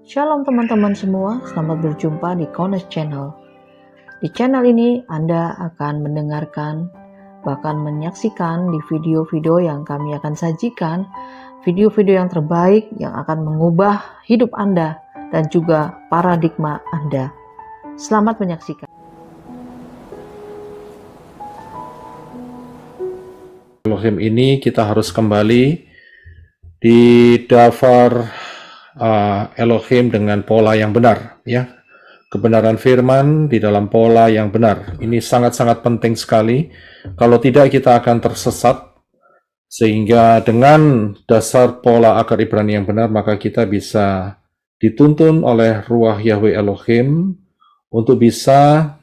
Shalom teman-teman semua, selamat berjumpa di Kones Channel. Di channel ini Anda akan mendengarkan, bahkan menyaksikan di video-video yang kami akan sajikan, video-video yang terbaik yang akan mengubah hidup Anda dan juga paradigma Anda. Selamat menyaksikan. Elohim ini kita harus kembali di daftar Elohim dengan pola yang benar, ya. Kebenaran firman di dalam pola yang benar. Ini sangat-sangat penting sekali. Kalau tidak kita akan tersesat. Sehingga dengan dasar pola akar Ibrani yang benar, maka kita bisa dituntun oleh Ruach Yahweh Elohim untuk bisa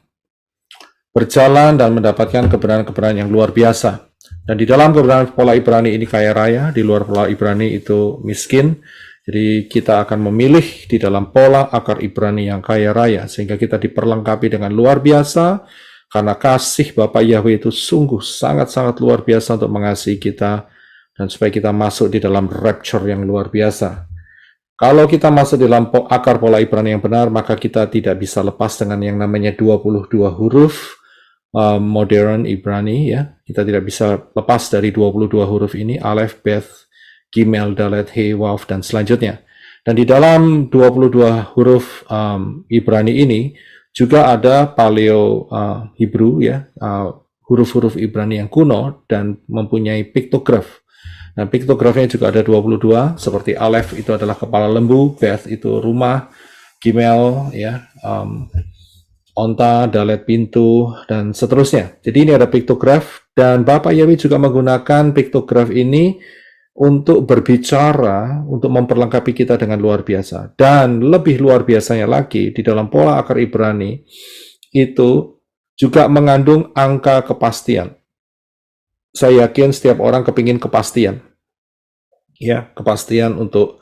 berjalan dan mendapatkan kebenaran-kebenaran yang luar biasa. Dan di dalam kebenaran pola Ibrani ini kaya raya, di luar pola Ibrani itu miskin. Jadi kita akan memilih di dalam pola akar Ibrani yang kaya raya, sehingga kita diperlengkapi dengan luar biasa, karena kasih Bapa Yahweh itu sungguh sangat-sangat luar biasa untuk mengasihi kita, dan supaya kita masuk di dalam rapture yang luar biasa. Kalau kita masuk di dalam akar pola Ibrani yang benar, maka kita tidak bisa lepas dengan yang namanya 22 huruf modern Ibrani, ya. Kita tidak bisa lepas dari 22 huruf ini, Aleph, Beth, Gimel, Dalet, He, Waw, dan selanjutnya. Dan di dalam 22 huruf Ibrani ini juga ada paleo Hebrew, ya, huruf-huruf Ibrani yang kuno dan mempunyai piktograf. Nah, piktografnya juga ada 22, seperti Aleph itu adalah kepala lembu, Beth itu rumah, Gimel, ya, onta, Dalet pintu, dan seterusnya. Jadi ini ada piktograf, dan Bapak Yahweh juga menggunakan piktograf ini untuk berbicara, untuk memperlengkapi kita dengan luar biasa. Dan lebih luar biasanya lagi, di dalam pola akar Ibrani, itu juga mengandung angka kepastian. Saya yakin setiap orang kepingin kepastian. Ya, kepastian untuk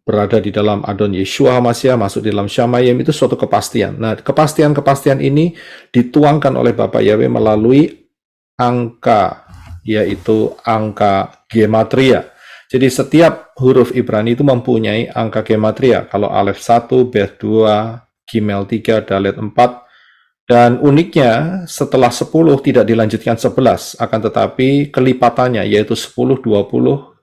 berada di dalam Adon Yeshua HaMashiach, masuk di dalam Shamayim, itu suatu kepastian. Nah, kepastian-kepastian ini dituangkan oleh Bapak Yahweh melalui angka, yaitu angka gematria. Jadi setiap huruf Ibrani itu mempunyai angka gematria. Kalau Aleph 1, Beth 2, Gimel 3, Dalet 4. Dan uniknya setelah 10 tidak dilanjutkan 11, akan tetapi kelipatannya yaitu 10, 20,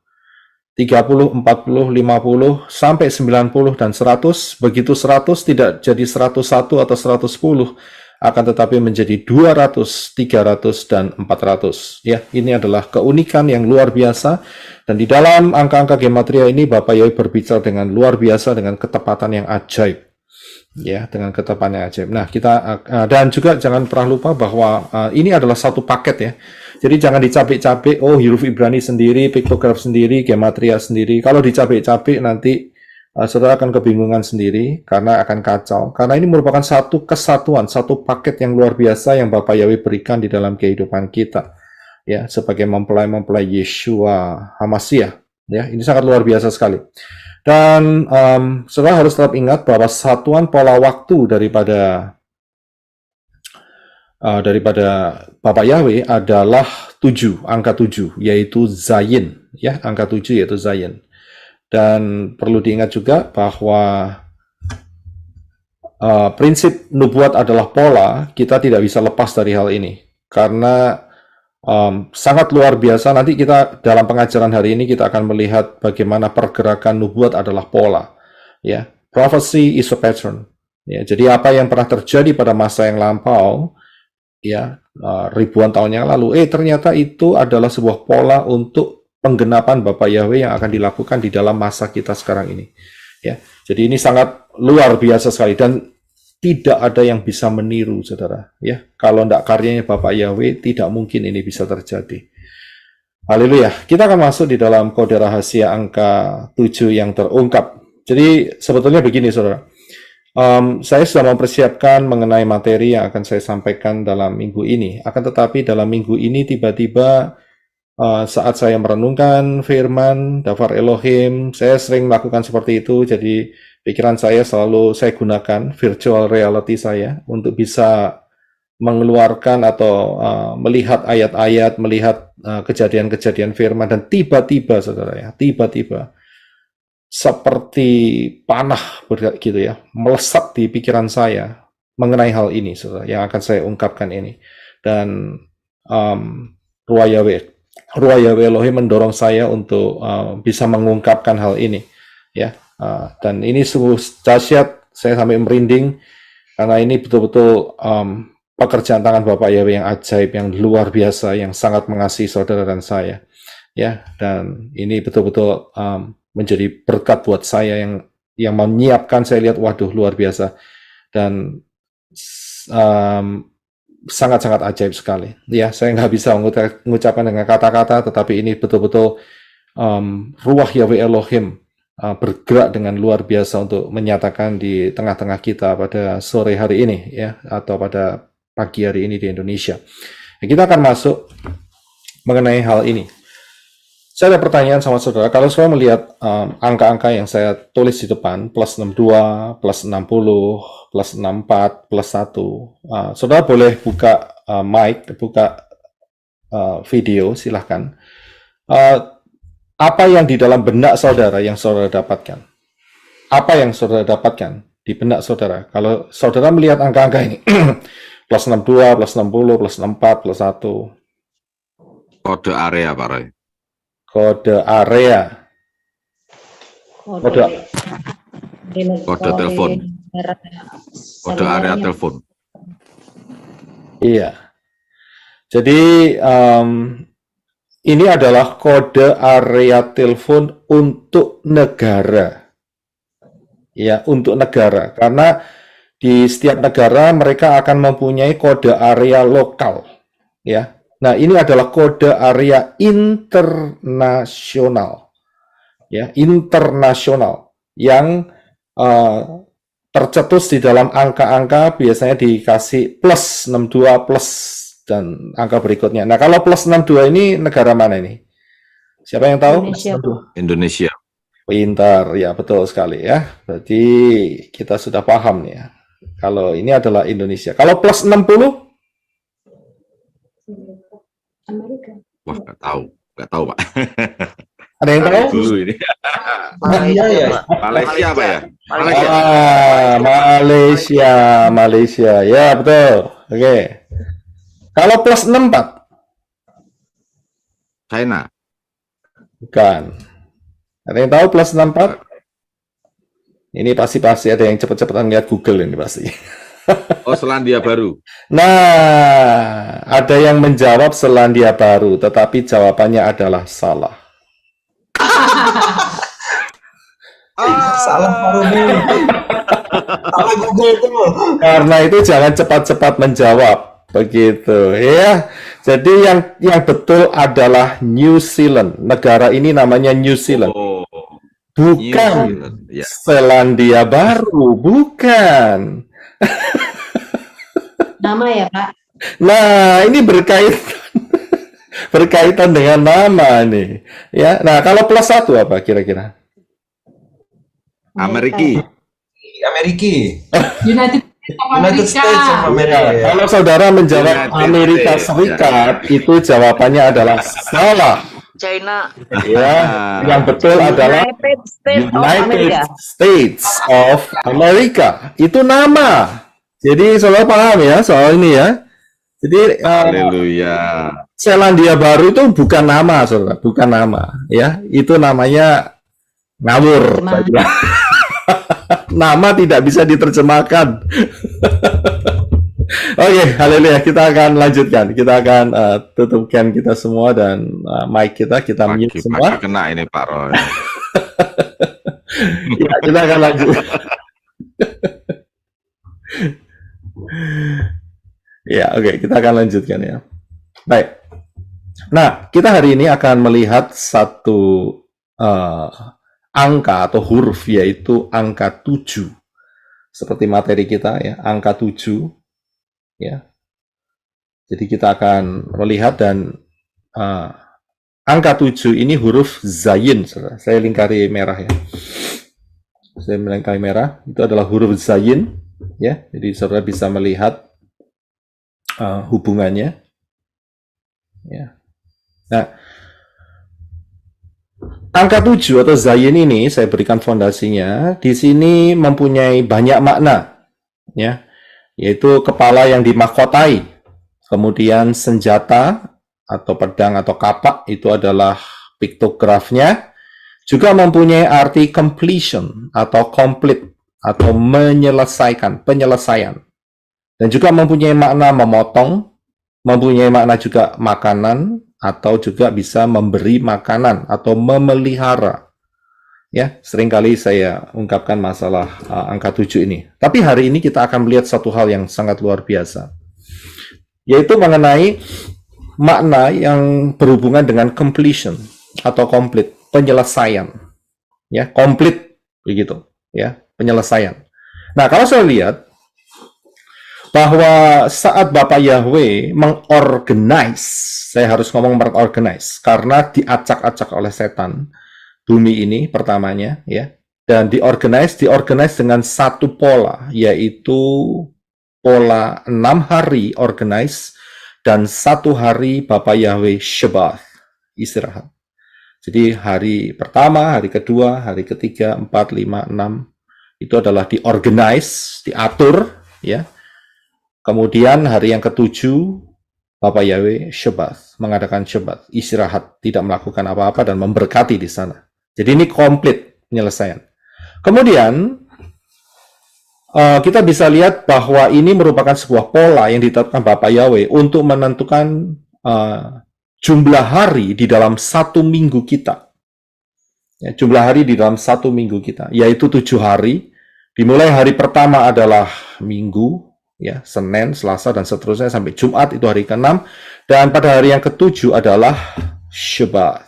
30, 40, 50, sampai 90 dan 100. Begitu 100 tidak jadi 101 atau 110, akan tetapi menjadi 200, 300, dan 400. Ya, ini adalah keunikan yang luar biasa. Dan di dalam angka-angka gematria ini, Bapak Yahweh berbicara dengan luar biasa, dengan ketepatan yang ajaib. Ya, dengan ketepatan yang ajaib. Nah, kita dan juga jangan pernah lupa bahwa ini adalah satu paket, ya. Jadi jangan dicapek-capek, oh huruf Ibrani sendiri, piktograf sendiri, gematria sendiri. Kalau dicapek-capek nanti saudara akan kebingungan sendiri, karena akan kacau. Karena ini merupakan satu kesatuan, satu paket yang luar biasa yang Bapak Yahweh berikan di dalam kehidupan kita, ya, sebagai mempelai Yeshua HaMashiach. Ya, ini sangat luar biasa sekali. Dan saudara harus tetap ingat bahwa satuan pola waktu daripada Bapak Yahweh adalah 7, angka 7, yaitu Zayin, ya, angka 7 yaitu Zayin. Dan perlu diingat juga bahwa prinsip nubuat adalah pola. Kita tidak bisa lepas dari hal ini, karena sangat luar biasa. Nanti kita dalam pengajaran hari ini kita akan melihat bagaimana pergerakan nubuat adalah pola, ya. Prophecy is a pattern, ya. Jadi apa yang pernah terjadi pada masa yang lampau, ya, ribuan tahun yang lalu, ternyata itu adalah sebuah pola untuk penggenapan Bapak Yahweh yang akan dilakukan di dalam masa kita sekarang ini, ya. Jadi ini sangat luar biasa sekali, dan tidak ada yang bisa meniru, saudara, ya. Kalau tidak karyanya Bapak Yahweh, tidak mungkin ini bisa terjadi. Haleluya. Kita akan masuk di dalam kode rahasia angka 7 yang terungkap. Jadi sebetulnya begini, saudara. Saya sudah mempersiapkan mengenai materi yang akan saya sampaikan dalam minggu ini. Akan tetapi dalam minggu ini tiba-tiba saat saya merenungkan firman, daftar Elohim, saya sering melakukan seperti itu. Jadi pikiran saya selalu saya gunakan virtual reality saya untuk bisa mengeluarkan atau melihat ayat-ayat, melihat kejadian-kejadian firman, dan tiba-tiba, saudara, ya, tiba-tiba seperti panah gitu ya, melesat di pikiran saya mengenai hal ini, saudara, yang akan saya ungkapkan ini. Dan Ruah Yahweh Elohim mendorong saya untuk bisa mengungkapkan hal ini, ya. Dan ini sungguh dahsyat, saya sampai merinding karena ini betul-betul pekerjaan tangan Bapak Yahweh yang ajaib, yang luar biasa, yang sangat mengasihi saudara dan saya, ya. Dan ini betul-betul menjadi berkat buat saya yang menyiapkan. Saya lihat, waduh, luar biasa, dan sangat-sangat ajaib sekali. Ya, saya nggak bisa mengucapkan dengan kata-kata, tetapi ini betul-betul Ruah Yahweh Elohim bergerak dengan luar biasa untuk menyatakan di tengah-tengah kita pada sore hari ini, ya, atau pada pagi hari ini di Indonesia. Kita akan masuk mengenai hal ini. Saya ada pertanyaan sama saudara. Kalau saya melihat angka-angka yang saya tulis di depan, plus 62, plus 60, plus 64, plus 1, saudara boleh buka mic, buka video, silahkan. Apa yang di dalam benak saudara yang saudara dapatkan? Apa yang saudara dapatkan di benak saudara? Kalau saudara melihat angka-angka ini, plus 62, plus 60, plus 64, plus 1. Kode area, Pak Roy. Kode area. Kode telepon. Kode area telepon. Iya. Jadi ini adalah kode area telepon untuk negara. Ya, untuk negara. Karena di setiap negara mereka akan mempunyai kode area lokal. Ya. Nah, ini adalah kode area internasional. Ya, internasional yang tercetus di dalam angka-angka, biasanya dikasih plus 62 plus dan angka berikutnya. Nah, kalau plus 62 ini negara mana ini? Siapa yang tahu? Indonesia. Pintar, ya, betul sekali ya. Berarti kita sudah paham nih ya. Kalau ini adalah Indonesia. Kalau plus 60? Amerika. Wah, nggak tahu Pak. Ada yang tahu? Dulu ini. Malaysia Pak ya? Malaysia. Ya, betul. Oke. Kalau plus 64? China. Bukan. Ada yang tahu plus 64? Ini pasti ada yang cepet-cepetan lihat Google ini pasti. Oh, Selandia Baru. Nah, ada yang menjawab Selandia Baru, tetapi jawabannya adalah salah. Salah Farudi. Salah Google itu. Karena itu jangan cepat-cepat menjawab, begitu ya. Jadi yang betul adalah New Zealand. Negara ini namanya New Zealand. Oh, Bukan New Zealand, ya. Selandia Baru, bukan. Nama ya, Pak? Nah, ini berkaitan dengan nama nih. Ya. Nah, kalau plus 1 apa kira-kira? Amerika. United States of America. Ya, kalau saudara menjawab United Amerika States, Serikat, itu jawabannya adalah salah. China. Ya, yang betul adalah United States of America. Itu nama. Jadi saudara paham ya soal ini ya. Jadi Haleluya. Selandia Baru itu bukan nama, saudara, bukan nama. Ya, itu namanya ngawur. Nama tidak bisa diterjemahkan. Oke, haleluya. Kita akan lanjutkan. Kita akan tutup cam kita semua dan mic kita mute semua. Pagi kena ini Pak Roy. Ya, kita akan lanjut. Ya, oke, kita akan lanjutkan ya. Baik. Nah, kita hari ini akan melihat satu angka atau huruf, yaitu angka 7. Seperti materi kita ya, angka 7. Ya. Jadi kita akan melihat dan angka 7 ini huruf Zayin. Saya lingkari merah ya. Saya melingkari merah, itu adalah huruf Zayin. Ya, jadi saudara bisa melihat hubungannya. Ya. Nah, angka 7 atau Zayin ini saya berikan fondasinya. Di sini mempunyai banyak makna, ya, yaitu kepala yang dimahkotai, kemudian senjata atau pedang atau kapak itu adalah piktografnya, juga mempunyai arti completion atau complete atau menyelesaikan, penyelesaian, dan juga mempunyai makna memotong, mempunyai makna juga makanan, atau juga bisa memberi makanan atau memelihara. Ya, seringkali saya ungkapkan masalah angka 7 ini. Tapi hari ini kita akan melihat satu hal yang sangat luar biasa, yaitu mengenai makna yang berhubungan dengan completion atau complete, penyelesaian. Ya, complete begitu, ya, penyelesaian. Nah, kalau saya lihat bahwa saat Bapak Yahweh mengorganize, saya harus ngomong mengorganize karena diacak-acak oleh setan bumi ini pertamanya, ya, dan diorganize dengan satu pola, yaitu pola 6 hari organize dan 1 hari Bapak Yahweh Shabbat, istirahat. Jadi hari pertama, hari kedua, hari ketiga, 4, 5, 6 itu adalah diorganize, diatur, ya. Kemudian hari yang ke-7, Bapak Yahweh Shabbat, mengadakan Shabbat, istirahat, tidak melakukan apa-apa dan memberkati di sana. Jadi ini komplit penyelesaian. Kemudian kita bisa lihat bahwa ini merupakan sebuah pola yang ditetapkan Bapak Yahweh untuk menentukan jumlah hari di dalam 1 minggu kita. Ya, jumlah hari di dalam 1 minggu kita, yaitu 7 hari. Dimulai hari pertama adalah Minggu, ya, Senin, Selasa, dan seterusnya sampai Jumat, itu hari ke-6. Dan pada hari yang ke-7 adalah Shabbat.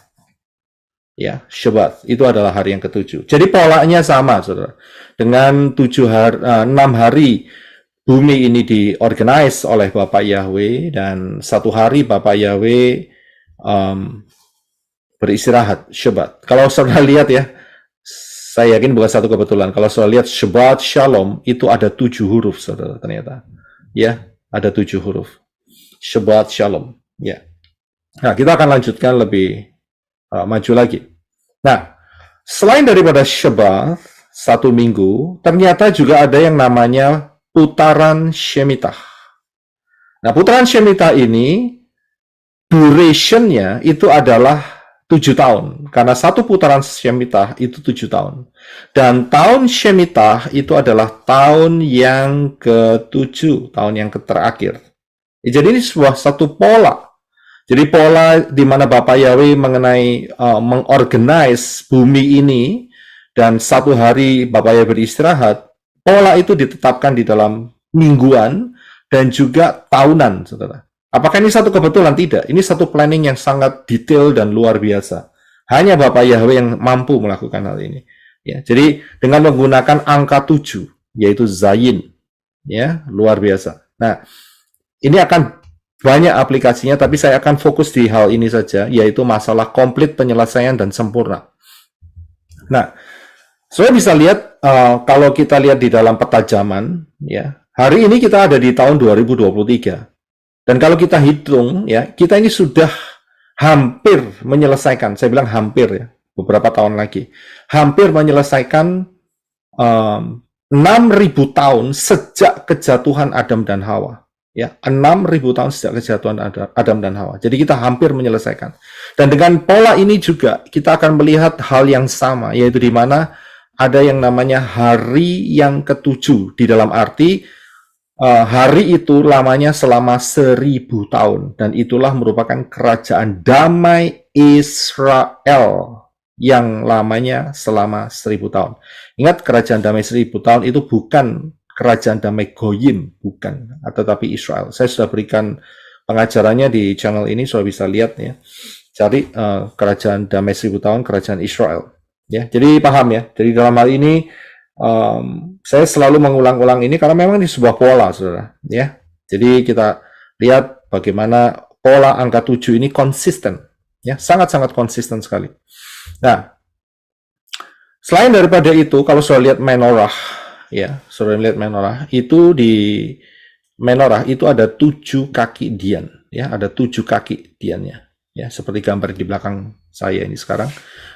Ya, Shabbat itu adalah hari yang ke-7. Jadi polanya sama, saudara. Dengan 6 hari bumi ini diorganize oleh Bapak Yahweh, dan 1 hari Bapak Yahweh beristirahat, Shabbat. Kalau saudara lihat, ya, saya yakin bukan satu kebetulan. Kalau saudara lihat Shabbat Shalom, itu ada 7 huruf, saudara, ternyata. Ya, ada 7 huruf. Shabbat Shalom. Ya. Nah, kita akan lanjutkan lebih maju lagi. Nah, selain daripada Shabbat, 1 minggu, ternyata juga ada yang namanya putaran Shemitah. Nah, putaran Shemitah ini, duration-nya itu adalah 7 tahun, karena satu putaran Shemitah itu 7 tahun. Dan tahun Shemitah itu adalah tahun yang ke-7, tahun yang terakhir. Jadi ini satu pola. Jadi pola di mana Bapak Yahweh mengenai mengorganize bumi ini, dan 1 hari Bapak Yahweh beristirahat, pola itu ditetapkan di dalam mingguan dan juga tahunan, saudara. Apakah ini satu kebetulan? Tidak. Ini satu planning yang sangat detail dan luar biasa. Hanya Bapak Yahweh yang mampu melakukan hal ini. Ya, jadi dengan menggunakan angka 7, yaitu Zayin, ya, luar biasa. Nah, ini akan banyak aplikasinya, tapi saya akan fokus di hal ini saja, yaitu masalah komplit, penyelesaian, dan sempurna. Nah, saya bisa lihat kalau kita lihat di dalam peta zaman, ya, hari ini kita ada di tahun 2023. Dan kalau kita hitung, ya, kita ini sudah hampir menyelesaikan, saya bilang hampir, ya, beberapa tahun lagi, hampir menyelesaikan 6.000 tahun sejak kejatuhan Adam dan Hawa. Ya, 6.000 tahun sejak kejatuhan Adam dan Hawa. Jadi kita hampir menyelesaikan. Dan dengan pola ini juga kita akan melihat hal yang sama, yaitu di mana ada yang namanya hari yang ke-7, di dalam arti hari itu lamanya selama 1.000 tahun, dan itulah merupakan kerajaan damai Israel yang lamanya selama 1.000 tahun. Ingat, kerajaan damai 1.000 tahun itu bukan kerajaan damai Goyim, bukan, tetapi Israel. Saya sudah berikan pengajarannya di channel ini, sudah bisa lihat, ya. Cari kerajaan damai 1.000 tahun, kerajaan Israel. Ya, jadi paham, ya. Jadi dalam hal ini saya selalu mengulang-ulang ini karena memang ini sebuah pola, saudara, ya. Jadi kita lihat bagaimana pola angka 7 ini konsisten, ya, sangat-sangat konsisten sekali. Nah, selain daripada itu, kalau saudara lihat menorah, ya, saudara lihat menorah, itu di menorah itu ada 7 kaki dian, ya, ada 7 kaki diannya. ya, seperti gambar di belakang saya ini sekarang.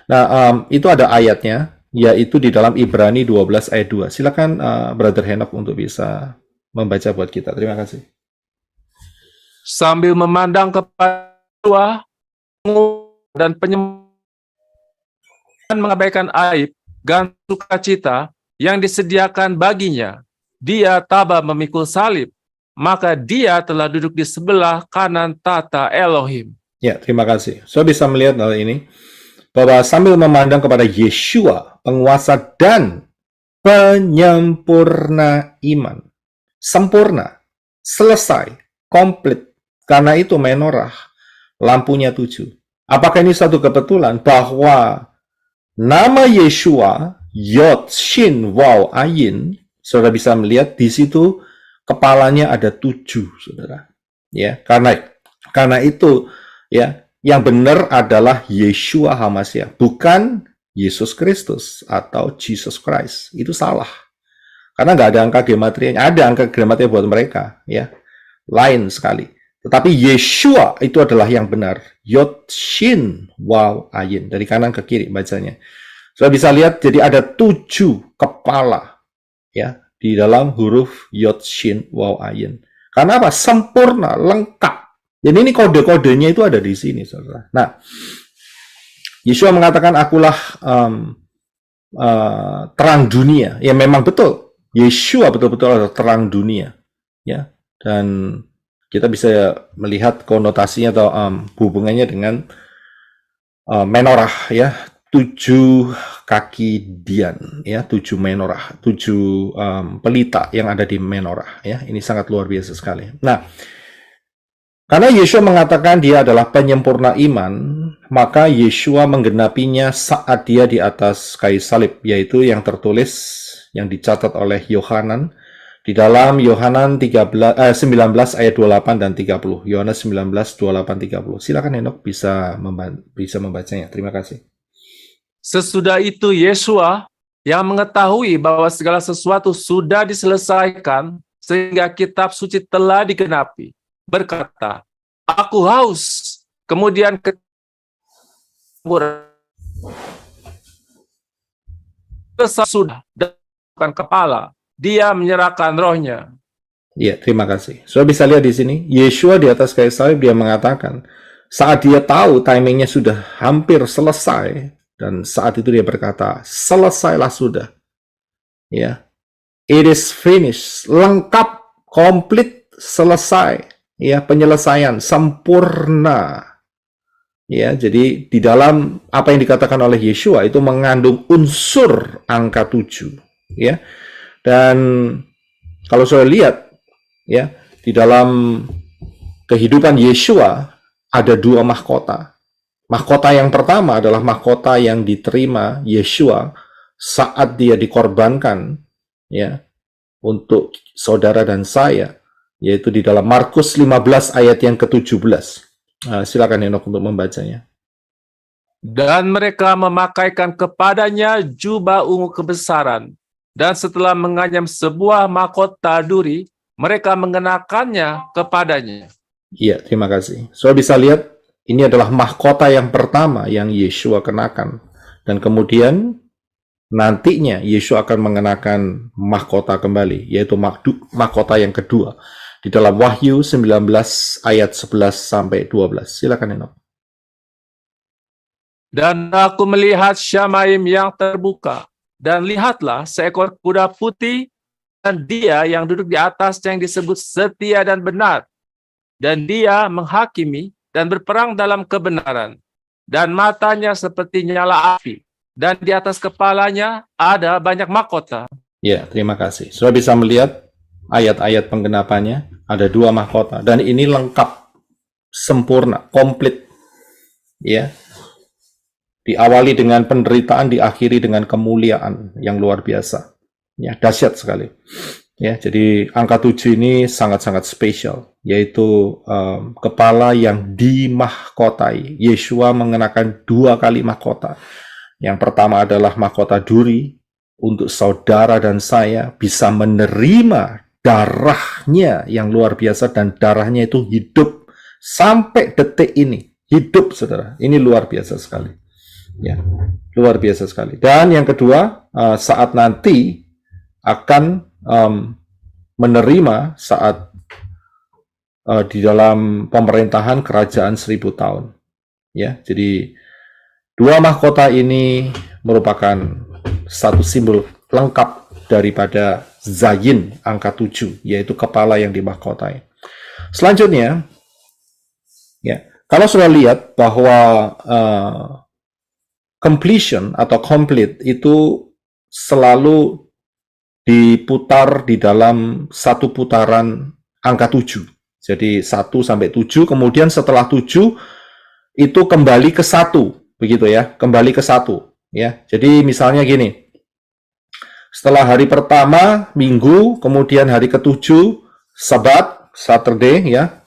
Nah, itu ada ayatnya, yaitu di dalam Ibrani 12 ayat 2. Silakan Brother Henok untuk bisa membaca buat kita. Terima kasih. Sambil memandang kepada Allah dan penyembahan, mengabaikan aib dan sukacita yang disediakan baginya, dia tabah memikul salib, maka dia telah duduk di sebelah kanan tata Elohim. Ya, terima kasih. So bisa melihat hal ini, bahwa sambil memandang kepada Yeshua, penguasa dan penyempurna iman. Sempurna, selesai, komplit. Karena itu menorah, lampunya 7. Apakah ini satu kebetulan bahwa nama Yeshua, Yod, Shin, Waw, Ayin, saudara bisa melihat di situ kepalanya ada 7, saudara. Ya, karena itu, ya, yang benar adalah Yeshua HaMashiach, bukan Yesus Kristus atau Jesus Christ. Itu salah. Karena nggak ada angka gematrianya. Ada angka gematrianya buat mereka, ya, lain sekali. Tetapi Yeshua itu adalah yang benar. Yod, Shin, Waw, Ayin. Dari kanan ke kiri bacanya. Sudah bisa lihat, jadi ada 7 kepala, ya, di dalam huruf Yod, Shin, Waw, Ayin. Karena apa? Sempurna, lengkap. Jadi ini kode-kodenya itu ada di sini, saudara. Nah, Yeshua mengatakan, akulah terang dunia. Ya memang betul. Yeshua betul-betul adalah terang dunia. Ya, dan kita bisa melihat konotasinya atau hubungannya dengan menorah, ya. 7 kaki dian, ya, 7 menorah, 7 pelita yang ada di menorah, ya. Ini sangat luar biasa sekali. Nah, karena Yeshua mengatakan dia adalah penyempurna iman, maka Yeshua menggenapinya saat dia di atas kayu salib, yaitu yang tertulis, yang dicatat oleh Yohanan di dalam Yohanan 19 ayat 28 dan 30. Yohanes 19, 28, 30. Silakan Henok bisa membacanya. Terima kasih. Sesudah itu Yeshua yang mengetahui bahwa segala sesuatu sudah diselesaikan sehingga kitab suci telah digenapi, berkata, aku haus. Kemudian sudah dan kepala, dia menyerahkan rohnya. Ya, terima kasih. Sudah bisa lihat di sini, Yeshua di atas kayu salib dia mengatakan, saat dia tahu timingnya sudah hampir selesai, dan saat itu dia berkata, selesailah sudah. Ya, it is finished, lengkap, komplit, selesai. Ya, penyelesaian, sempurna. Ya, jadi di dalam apa yang dikatakan oleh Yeshua itu mengandung unsur angka 7. Ya, dan kalau saya lihat, ya, di dalam kehidupan Yeshua ada 2 mahkota. Mahkota yang pertama adalah mahkota yang diterima Yeshua saat dia dikorbankan, ya, untuk saudara dan saya, yaitu di dalam Markus 15 ayat yang ke-17. Silakan Henok untuk membacanya. Dan mereka memakaikan kepadanya jubah ungu kebesaran, dan setelah menganyam sebuah mahkota duri, mereka mengenakannya kepadanya. Iya, terima kasih. So bisa lihat, ini adalah mahkota yang pertama yang Yeshua kenakan. Dan kemudian nantinya Yeshua akan mengenakan mahkota kembali, yaitu mahkota yang kedua. Di dalam Wahyu 19 ayat 11 sampai 12. Silakan Henok. Dan aku melihat Syamaim yang terbuka, dan lihatlah seekor kuda putih, dan dia yang duduk di atas yang disebut setia dan benar. Dan dia menghakimi dan berperang dalam kebenaran. Dan matanya seperti nyala api. Dan di atas kepalanya ada banyak mahkota. Ya, terima kasih. Sudah bisa melihat ayat-ayat penggenapannya. Ada 2 mahkota. Dan ini lengkap, sempurna, komplit. Ya, diawali dengan penderitaan, diakhiri dengan kemuliaan yang luar biasa. Ya, dahsyat sekali. Ya, jadi angka 7 ini sangat-sangat spesial, yaitu kepala yang dimahkotai. Yeshua mengenakan 2 kali mahkota. Yang pertama adalah mahkota duri untuk saudara dan saya bisa menerima darahnya yang luar biasa, dan darahnya itu hidup sampai detik ini. hidup, saudara. Ini luar biasa sekali. Ya, luar biasa sekali. Dan yang kedua, saat nanti akan menerima saat di dalam pemerintahan kerajaan 1000 tahun. Ya, jadi dua mahkota ini merupakan satu simbol lengkap daripada Zayin angka 7, yaitu kepala yang dimahkotai. Selanjutnya, ya, kalau sudah lihat bahwa completion atau complete itu selalu diputar di dalam satu putaran angka 7. Jadi 1 sampai 7, kemudian setelah 7 itu kembali ke 1, begitu ya, kembali ke 1 ya. Jadi misalnya gini. Setelah hari pertama Minggu, kemudian hari ke-7 Sabat, Saturday ya.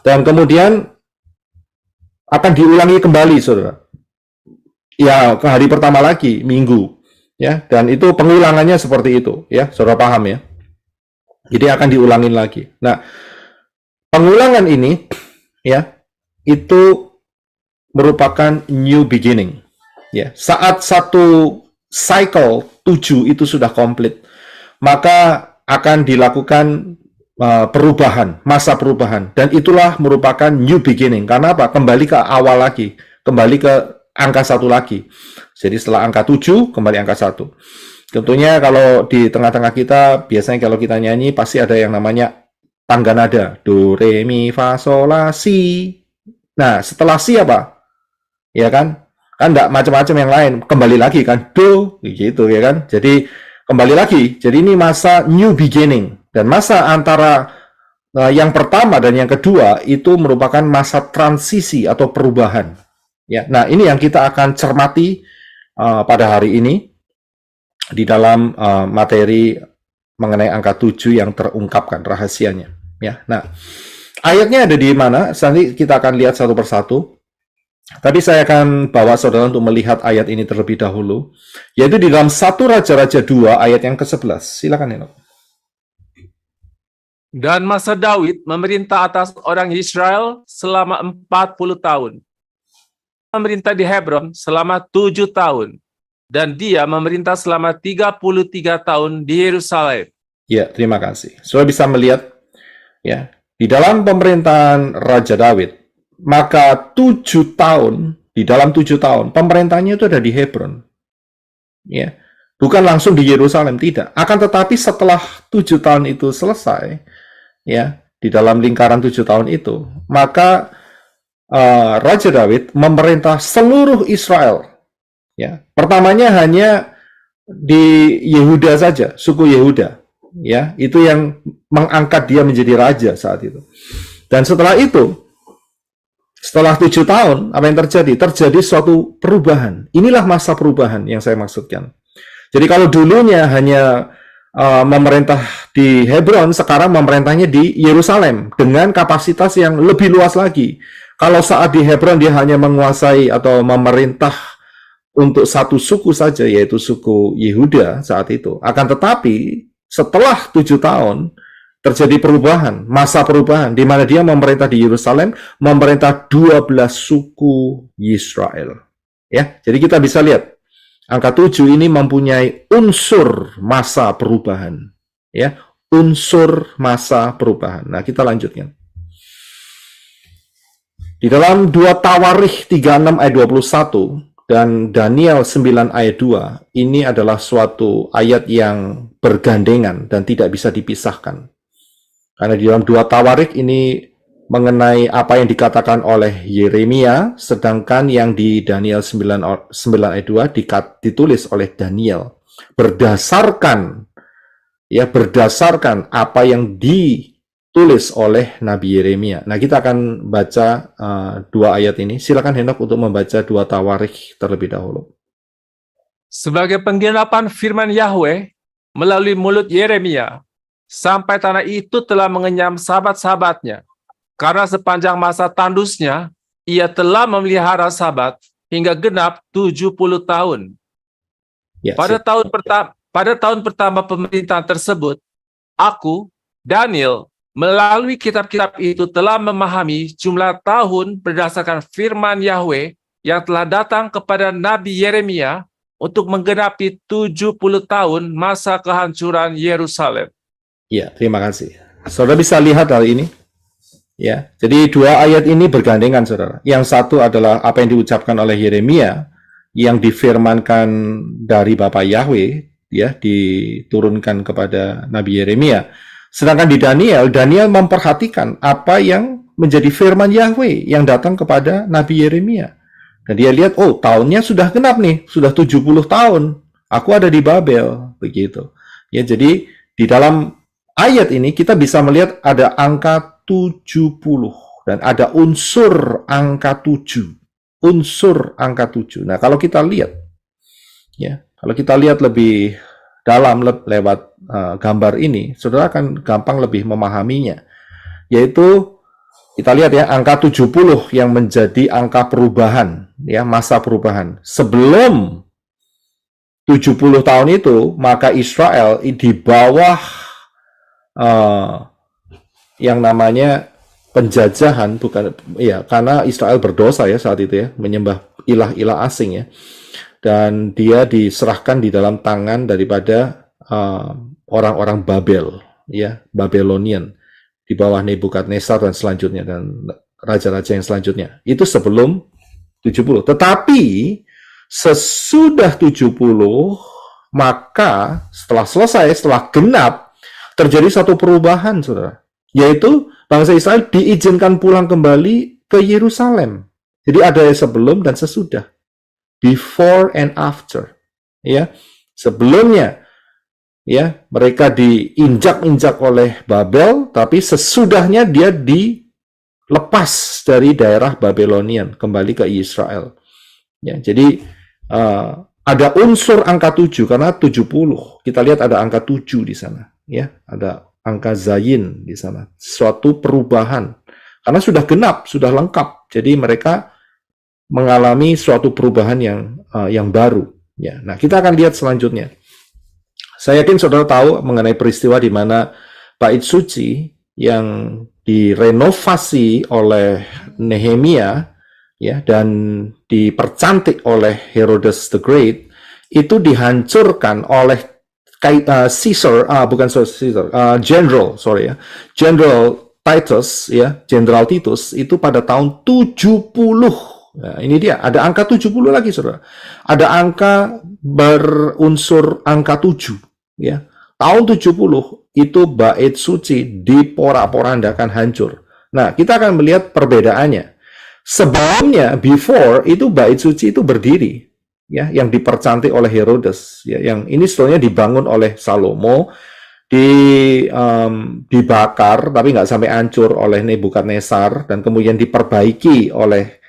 Dan kemudian akan diulangi kembali, saudara. Ya, ke hari pertama lagi, Minggu. Ya, dan itu pengulangannya seperti itu, ya. Saudara paham ya? Jadi akan diulangin lagi. Nah, pengulangan ini, ya, itu merupakan new beginning. Ya, saat satu cycle 7 itu sudah komplit, maka akan dilakukan perubahan, masa perubahan. Dan itulah merupakan new beginning. Karena apa? Kembali ke awal lagi. Kembali ke angka 1 lagi. Jadi setelah angka 7, kembali angka 1. Tentunya kalau di tengah-tengah kita, biasanya kalau kita nyanyi, pasti ada yang namanya tangga nada. Do, re, mi, fa, sol, la, si. Nah, setelah si apa? Ya kan? Kan enggak macam-macam yang lain. Kembali lagi kan? Do, gitu ya kan? Jadi, kembali lagi. Jadi ini masa new beginning. Dan masa antara yang pertama dan yang kedua itu merupakan masa transisi atau perubahan. Ya, nah ini yang kita akan cermati pada hari ini di dalam materi mengenai angka 7 yang terungkapkan rahasianya. Ya, nah ayatnya ada di mana? Nanti kita akan lihat satu persatu. Tapi saya akan bawa saudara untuk melihat ayat ini terlebih dahulu, yaitu di dalam 1 Raja-Raja 2 ayat yang ke-11. Silakan Henok. Dan masa Daud memerintah atas orang Israel selama 40 tahun. Memerintah di Hebron selama 7 tahun. Dan dia memerintah selama 33 tahun di Yerusalem. Ya, terima kasih. Saudara bisa melihat, ya, di dalam pemerintahan Raja Daud, maka 7 tahun, di dalam 7 tahun, pemerintahnya itu ada di Hebron. Ya, bukan langsung di Yerusalem, tidak. Akan tetapi setelah 7 tahun itu selesai, ya, di dalam lingkaran 7 tahun itu, maka Raja Daud memerintah seluruh Israel. Ya, pertamanya hanya di Yehuda saja, suku Yehuda. Ya, itu yang mengangkat dia menjadi raja saat itu. Dan setelah itu, setelah 7 tahun, apa yang terjadi? Terjadi suatu perubahan. Inilah masa perubahan yang saya maksudkan. Jadi kalau dulunya hanya memerintah di Hebron, sekarang memerintahnya di Yerusalem dengan kapasitas yang lebih luas lagi. Kalau saat di Hebron dia hanya menguasai atau memerintah untuk satu suku saja, yaitu suku Yehuda saat itu. Akan tetapi setelah 7 tahun terjadi perubahan, masa perubahan, di mana dia memerintah di Yerusalem, memerintah 12 suku Israel. Ya, jadi kita bisa lihat angka 7 ini mempunyai unsur masa perubahan. Ya, unsur masa perubahan. Nah, kita lanjutkan. Di dalam 2 Tawarikh 36 ayat 21 dan Daniel 9 ayat 2, ini adalah suatu ayat yang bergandengan dan tidak bisa dipisahkan. Karena di dalam 2 Tawarikh ini mengenai apa yang dikatakan oleh Yeremia, sedangkan yang di Daniel 9 ayat 2 ditulis oleh Daniel. Berdasarkan apa yang ditulis oleh Nabi Yeremia. Nah, kita akan baca 2 ayat ini. Silakan Henok untuk membaca 2 Tawarikh terlebih dahulu. Sebagai penggenapan firman Yahweh melalui mulut Yeremia, sampai tanah itu telah mengenyam sabat-sabatnya. Karena sepanjang masa tandusnya, ia telah memelihara sabat hingga genap 70 tahun. Ya, Pada tahun pertama pemerintahan tersebut, aku, Daniel, melalui kitab-kitab itu telah memahami jumlah tahun berdasarkan firman Yahweh yang telah datang kepada Nabi Yeremia untuk menggenapi 70 tahun masa kehancuran Yerusalem. Ya, terima kasih. Saudara bisa lihat hal ini. Ya, jadi dua ayat ini bergandengan, saudara. Yang satu adalah apa yang diucapkan oleh Yeremia yang difirmankan dari Bapa Yahweh, ya, diturunkan kepada Nabi Yeremia. Sedangkan di Daniel memperhatikan apa yang menjadi firman Yahweh yang datang kepada Nabi Yeremia. Dan dia lihat, oh, tahunnya sudah genap nih, sudah 70 tahun. Aku ada di Babel, begitu. Ya, jadi di dalam ayat ini kita bisa melihat ada angka 70 dan ada unsur angka 7. Unsur angka 7. Nah, kalau kita lihat, ya, kalau kita lihat lebih dalam lewat gambar ini, saudara akan gampang lebih memahaminya. Yaitu, kita lihat ya, angka 70 yang menjadi angka perubahan, ya, masa perubahan. Sebelum 70 tahun itu, maka Israel di bawah yang namanya penjajahan, bukan ya, karena Israel berdosa ya saat itu ya, menyembah ilah-ilah asing ya. Dan dia diserahkan di dalam tangan daripada orang-orang Babel, ya, Babylonian, di bawah Nebukadnezar dan selanjutnya, dan raja-raja yang selanjutnya. Itu sebelum 70. Tetapi sesudah 70, maka setelah selesai, setelah genap, terjadi satu perubahan, saudara. Yaitu bangsa Israel diizinkan pulang kembali ke Yerusalem. Jadi ada sebelum dan sesudah. Before and after, ya. Sebelumnya, ya, mereka diinjak-injak oleh Babel, tapi sesudahnya dia dilepas dari daerah Babylonian kembali ke Israel. Ya, jadi ada unsur angka 7 karena 70. Kita lihat ada angka 7 di sana, ya. Ada angka zayin di sana. Suatu perubahan. Karena sudah genap, sudah lengkap. Jadi mereka mengalami suatu perubahan yang baru. Ya, nah kita akan lihat selanjutnya. Saya yakin saudara tahu mengenai peristiwa di mana Bait Suci yang direnovasi oleh Nehemia, ya, dan dipercantik oleh Herodes the Great, itu dihancurkan oleh General Titus, ya, Jenderal Titus itu pada tahun 70. Nah, ini dia, ada angka 70 lagi, saudara. Ada angka berunsur angka 7, ya. Tahun 70 itu Bait Suci diporak-porandakan, hancur. Nah, kita akan melihat perbedaannya. Sebelumnya, before, itu Bait Suci itu berdiri, ya, yang dipercantik oleh Herodes, ya, yang ini sebetulnya dibangun oleh Salomo, dibakar, tapi nggak sampai hancur oleh Nebukadnezar, dan kemudian diperbaiki oleh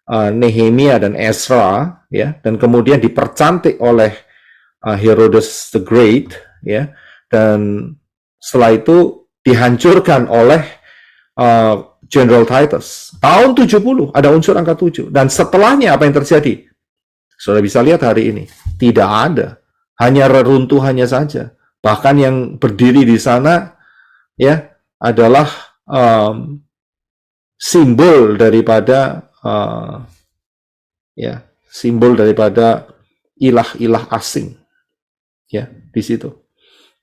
Nehemia dan Ezra, ya, dan kemudian dipercantik oleh Herodes the Great, ya, dan setelah itu dihancurkan oleh General Titus. Tahun 70 ada unsur angka 7, dan setelahnya apa yang terjadi? Saudara bisa lihat hari ini tidak ada, hanya reruntuhannya saja. Bahkan yang berdiri di sana, ya, adalah simbol daripada ya, simbol daripada ilah-ilah asing, ya, di situ.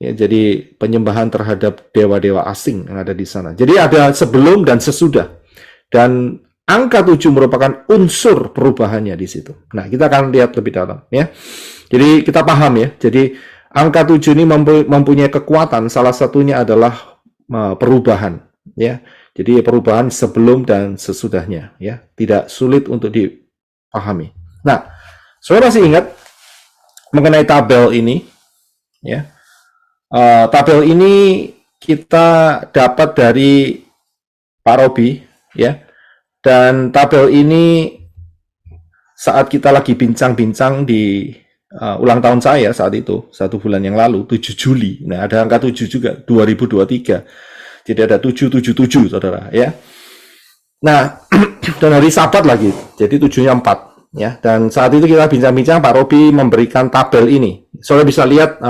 Ya, jadi penyembahan terhadap dewa-dewa asing yang ada di sana. Jadi ada sebelum dan sesudah. Dan angka 7 merupakan unsur perubahannya di situ. Nah, kita akan lihat lebih dalam, ya. Jadi kita paham, ya. Jadi angka 7 ini mempunyai kekuatan, salah satunya adalah perubahan, ya. Jadi perubahan sebelum dan sesudahnya, ya, tidak sulit untuk dipahami. Nah, saudara masih ingat mengenai tabel ini, ya? Tabel ini kita dapat dari Pak Robi, ya, dan tabel ini saat kita lagi bincang-bincang di ulang tahun saya saat itu, 1 bulan yang lalu, 7 Juli. Nah, ada angka 7 juga, 2023. Jadi ada 777, saudara, ya. Nah, dan hari Sabat lagi, jadi 7-nya 4, ya. Dan saat itu kita bincang-bincang, Pak Robi memberikan tabel ini. Saudara bisa lihat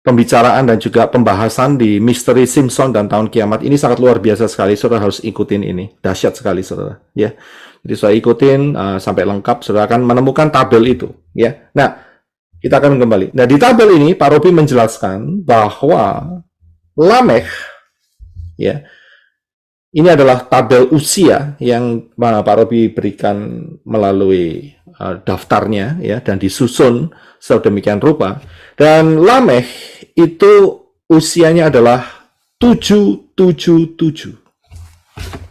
pembicaraan dan juga pembahasan di Misteri Simpson dan Tahun Kiamat ini sangat luar biasa sekali. Saudara harus ikutin ini, dahsyat sekali, saudara. Ya, jadi saya ikutin sampai lengkap. Saudara akan menemukan tabel itu. Ya, nah kita akan kembali. Nah di tabel ini Pak Robi menjelaskan bahwa Lamekh, ya, ini adalah tabel usia yang Pak Robi berikan melalui daftarnya, ya, dan disusun sedemikian rupa. Dan Lamekh itu usianya adalah 777.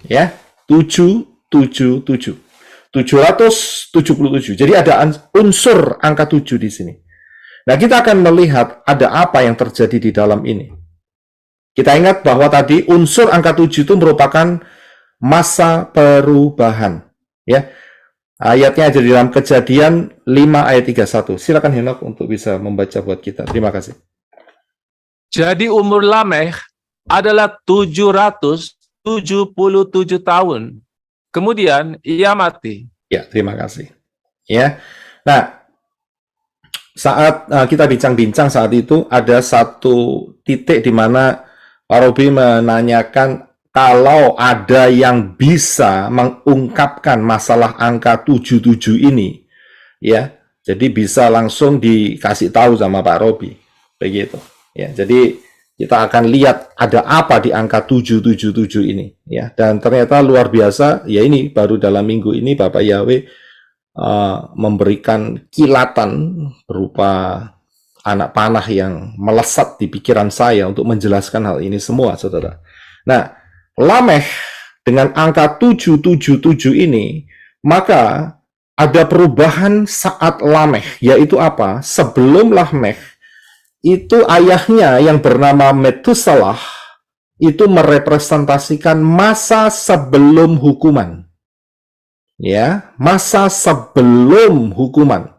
Ya, 777. 777. Jadi ada unsur angka 7 di sini. Nah, kita akan melihat ada apa yang terjadi di dalam ini. Kita ingat bahwa tadi unsur angka 7 itu merupakan masa perubahan. Ya. Ayatnya ada di dalam Kejadian 5 ayat 31. Silakan Henok untuk bisa membaca buat kita. Terima kasih. Jadi umur Lamekh adalah 777 tahun. Kemudian ia mati. Ya, terima kasih. Ya. Nah, saat kita bincang-bincang saat itu ada satu titik di mana Pak Robi menanyakan kalau ada yang bisa mengungkapkan masalah angka 77 ini, ya, jadi bisa langsung dikasih tahu sama Pak Robi, begitu. Ya, jadi kita akan lihat ada apa di angka 777 ini, ya. Dan ternyata luar biasa, ya ini baru dalam minggu ini Bapak Yahweh memberikan kilatan berupa anak panah yang melesat di pikiran saya untuk menjelaskan hal ini semua, saudara. Nah, Lamekh dengan angka 777 ini, maka ada perubahan saat Lamekh, yaitu apa? Sebelum Lamekh, itu ayahnya yang bernama Metusalah, itu merepresentasikan masa sebelum hukuman. Ya, masa sebelum hukuman.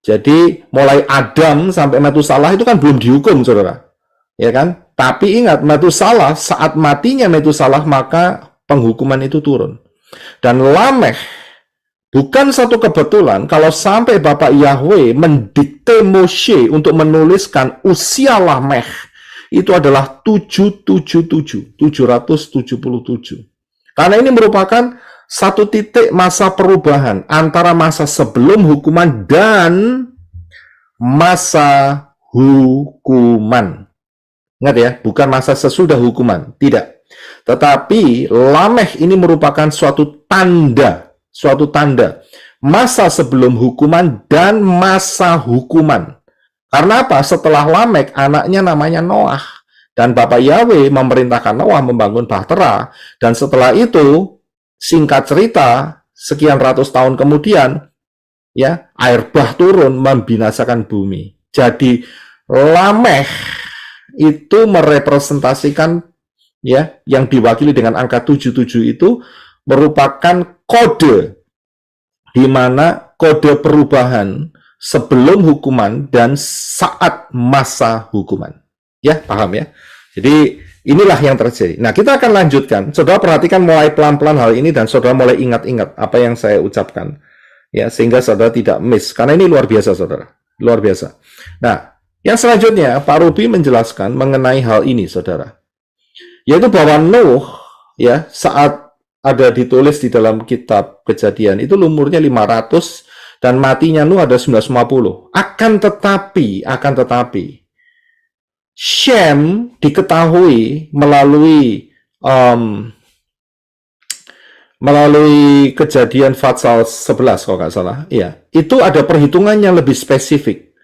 Jadi, mulai Adam sampai Metusalah itu kan belum dihukum, saudara. Ya kan? Tapi ingat, Metusalah, saat matinya Metusalah, maka penghukuman itu turun. Dan Lamekh, bukan satu kebetulan kalau sampai Bapak Yahweh mendikte Moshe untuk menuliskan usia Lamekh, itu adalah 777. Karena ini merupakan satu titik masa perubahan antara masa sebelum hukuman dan masa hukuman. Ingat ya, bukan masa sesudah hukuman, tidak. Tetapi Lamekh ini merupakan suatu tanda masa sebelum hukuman dan masa hukuman. Karena apa? Setelah Lamekh, anaknya namanya Noah, dan Bapak Yahweh memerintahkan Noah membangun bahtera, dan setelah itu, singkat cerita, sekian ratus tahun kemudian, ya, air bah turun membinasakan bumi. Jadi Lamekh itu merepresentasikan, ya, yang diwakili dengan angka 77 itu merupakan kode di mana kode perubahan sebelum hukuman dan saat masa hukuman. Ya, paham ya? Jadi inilah yang terjadi. Nah, kita akan lanjutkan. Saudara perhatikan mulai pelan-pelan hal ini dan saudara mulai ingat-ingat apa yang saya ucapkan. Ya, sehingga saudara tidak miss. Karena ini luar biasa, saudara. Luar biasa. Nah, yang selanjutnya, Pak Robi menjelaskan mengenai hal ini, saudara. Yaitu bahwa Nuh, ya, saat ada ditulis di dalam kitab Kejadian, itu umurnya 500 dan matinya Nuh ada 950. Akan tetapi, Shem diketahui melalui Kejadian Pasal 11, kalau nggak salah. Iya, itu ada perhitungan yang lebih spesifik.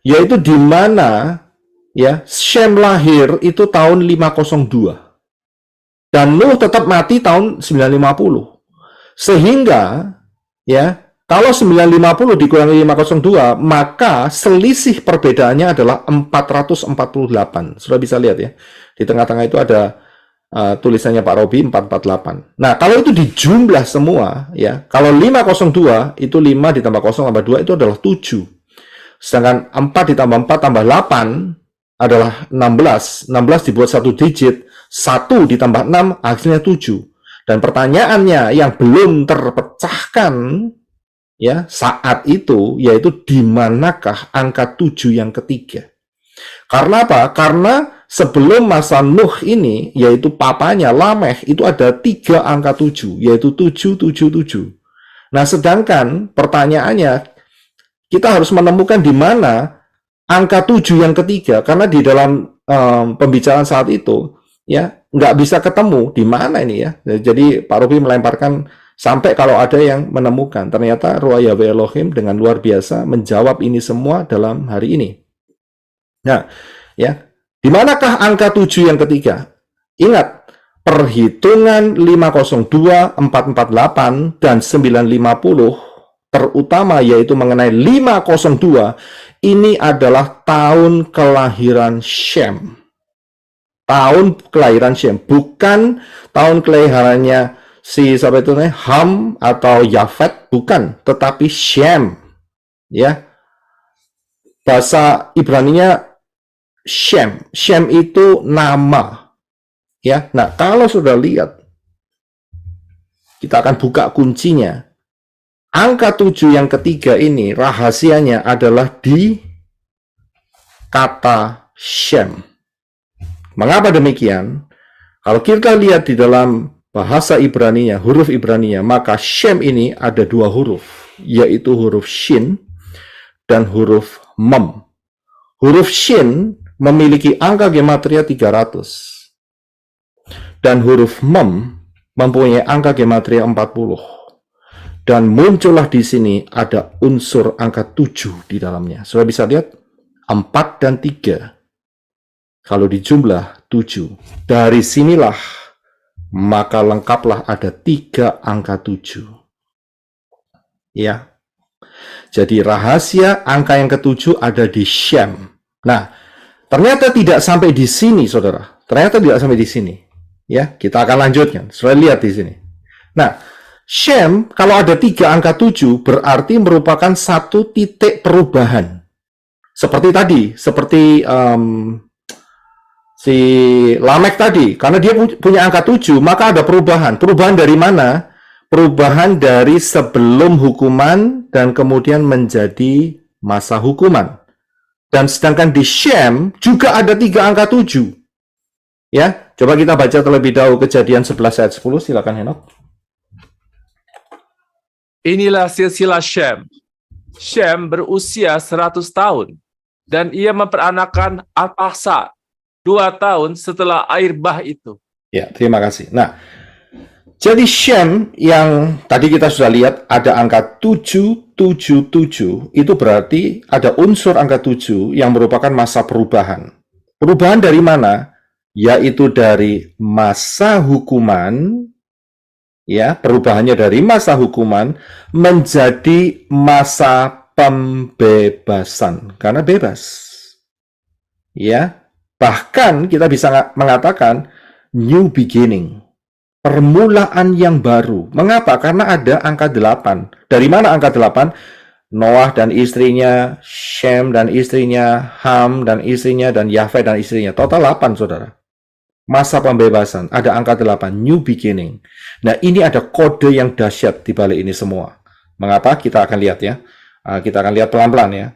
Yaitu di mana, ya, Shem lahir itu tahun 502 dan Nuh tetap mati tahun 950. Sehingga, ya, kalau 950 dikurangi 502, maka selisih perbedaannya adalah 448. Sudah bisa lihat ya, di tengah-tengah itu ada tulisannya Pak Robi 448. Nah, kalau itu dijumlah semua, ya, kalau 502 itu 5 ditambah 0 tambah 2 itu adalah 7. Sedangkan 4 ditambah 4 tambah 8 adalah 16. 16 dibuat satu digit, 1 ditambah 6 hasilnya 7. Dan pertanyaannya yang belum terpecahkan, ya, saat itu, yaitu di manakah angka 7 yang ketiga? Karena apa? Karena sebelum masa Nuh ini, yaitu papanya Lameh, itu ada 3 angka 7, yaitu 777. Nah, sedangkan pertanyaannya, kita harus menemukan di mana angka 7 yang ketiga, karena di dalam pembicaraan saat itu, ya, nggak bisa ketemu di mana ini ya. Jadi Pak Robi melemparkan sampai kalau ada yang menemukan. Ternyata Ruah Yahweh Elohim dengan luar biasa menjawab ini semua dalam hari ini. Nah, ya, di manakah angka 7 yang ketiga? Ingat, perhitungan 502, 448, dan 950, terutama yaitu mengenai 502, ini adalah tahun kelahiran Shem. Tahun kelahiran Shem, bukan tahun kelahirannya si siapa itu nih, Ham atau Yafet, bukan, tetapi Shem. Ya. Bahasa Ibraninya Shem. Shem itu nama. Ya. Nah, kalau sudah lihat, kita akan buka kuncinya. Angka 7 yang ketiga ini rahasianya adalah di kata Shem. Mengapa demikian? Kalau kita lihat di dalam bahasa Ibraninya, huruf Ibraninya, maka Shem ini ada 2 huruf, yaitu huruf Shin dan huruf Mem. Huruf Shin memiliki angka gematria 300 dan huruf Mem mempunyai angka gematria 40. Dan muncullah di sini ada unsur angka 7 di dalamnya. Sudah bisa lihat? 4 dan 3. Kalau dijumlah 7. Dari sinilah maka lengkaplah ada 3 angka 7. Ya. Jadi rahasia angka yang ke-7 ada di Shem. Nah, ternyata tidak sampai di sini, saudara. Ternyata tidak sampai di sini. Ya, kita akan lanjutkan. Sudah lihat di sini. Nah, Shem, kalau ada 3 angka 7, berarti merupakan satu titik perubahan. Seperti tadi, seperti si Lamek tadi, karena dia punya angka 7, maka ada perubahan. Perubahan dari mana? Perubahan dari sebelum hukuman dan kemudian menjadi masa hukuman. Dan sedangkan di Shem juga ada 3 angka 7. Ya, coba kita baca terlebih dahulu Kejadian 11 ayat 10, silakan Henok. Inilah silsilah Shem. Shem berusia 100 tahun, dan ia memperanakan Arphaxad 2 tahun setelah air bah itu. Ya, terima kasih. Nah, jadi Shem yang tadi kita sudah lihat ada angka 777, itu berarti ada unsur angka 7 yang merupakan masa perubahan. Perubahan dari mana? Yaitu dari masa hukuman. Ya, perubahannya dari masa hukuman menjadi masa pembebasan karena bebas. Ya, bahkan kita bisa mengatakan new beginning, permulaan yang baru. Mengapa? Karena ada angka 8. Dari mana angka 8? Noah dan istrinya, Shem dan istrinya, Ham dan istrinya, dan Yafet dan istrinya. Total 8, saudara. Masa pembebasan, ada angka 8, new beginning. Nah, ini ada kode yang dahsyat di balik ini semua. Mengapa? Kita akan lihat ya. Kita akan lihat pelan-pelan ya.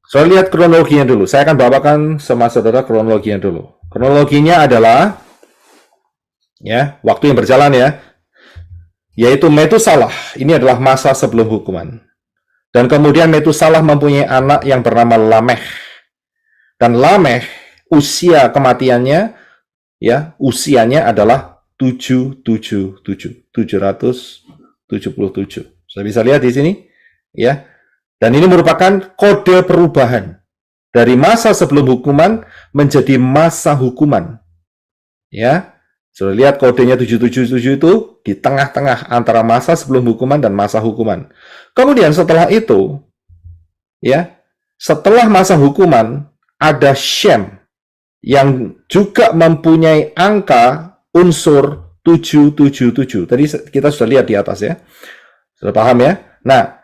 So, lihat kronologinya dulu. Saya akan bawakan sama saudara kronologinya dulu. Kronologinya adalah ya, waktu yang berjalan ya. Yaitu Metusalah. Ini adalah masa sebelum hukuman. Dan kemudian Metusalah mempunyai anak yang bernama Lameh. Dan Lameh, usia kematiannya ya, usianya adalah 777. Sudah bisa lihat di sini ya. Dan ini merupakan kode perubahan dari masa sebelum hukuman menjadi masa hukuman. Ya. Sudah lihat kodenya 777 itu di tengah-tengah antara masa sebelum hukuman dan masa hukuman. Kemudian setelah itu ya, setelah masa hukuman ada Shem yang juga mempunyai angka unsur 777. Tadi kita sudah lihat di atas ya. Sudah paham ya? Nah,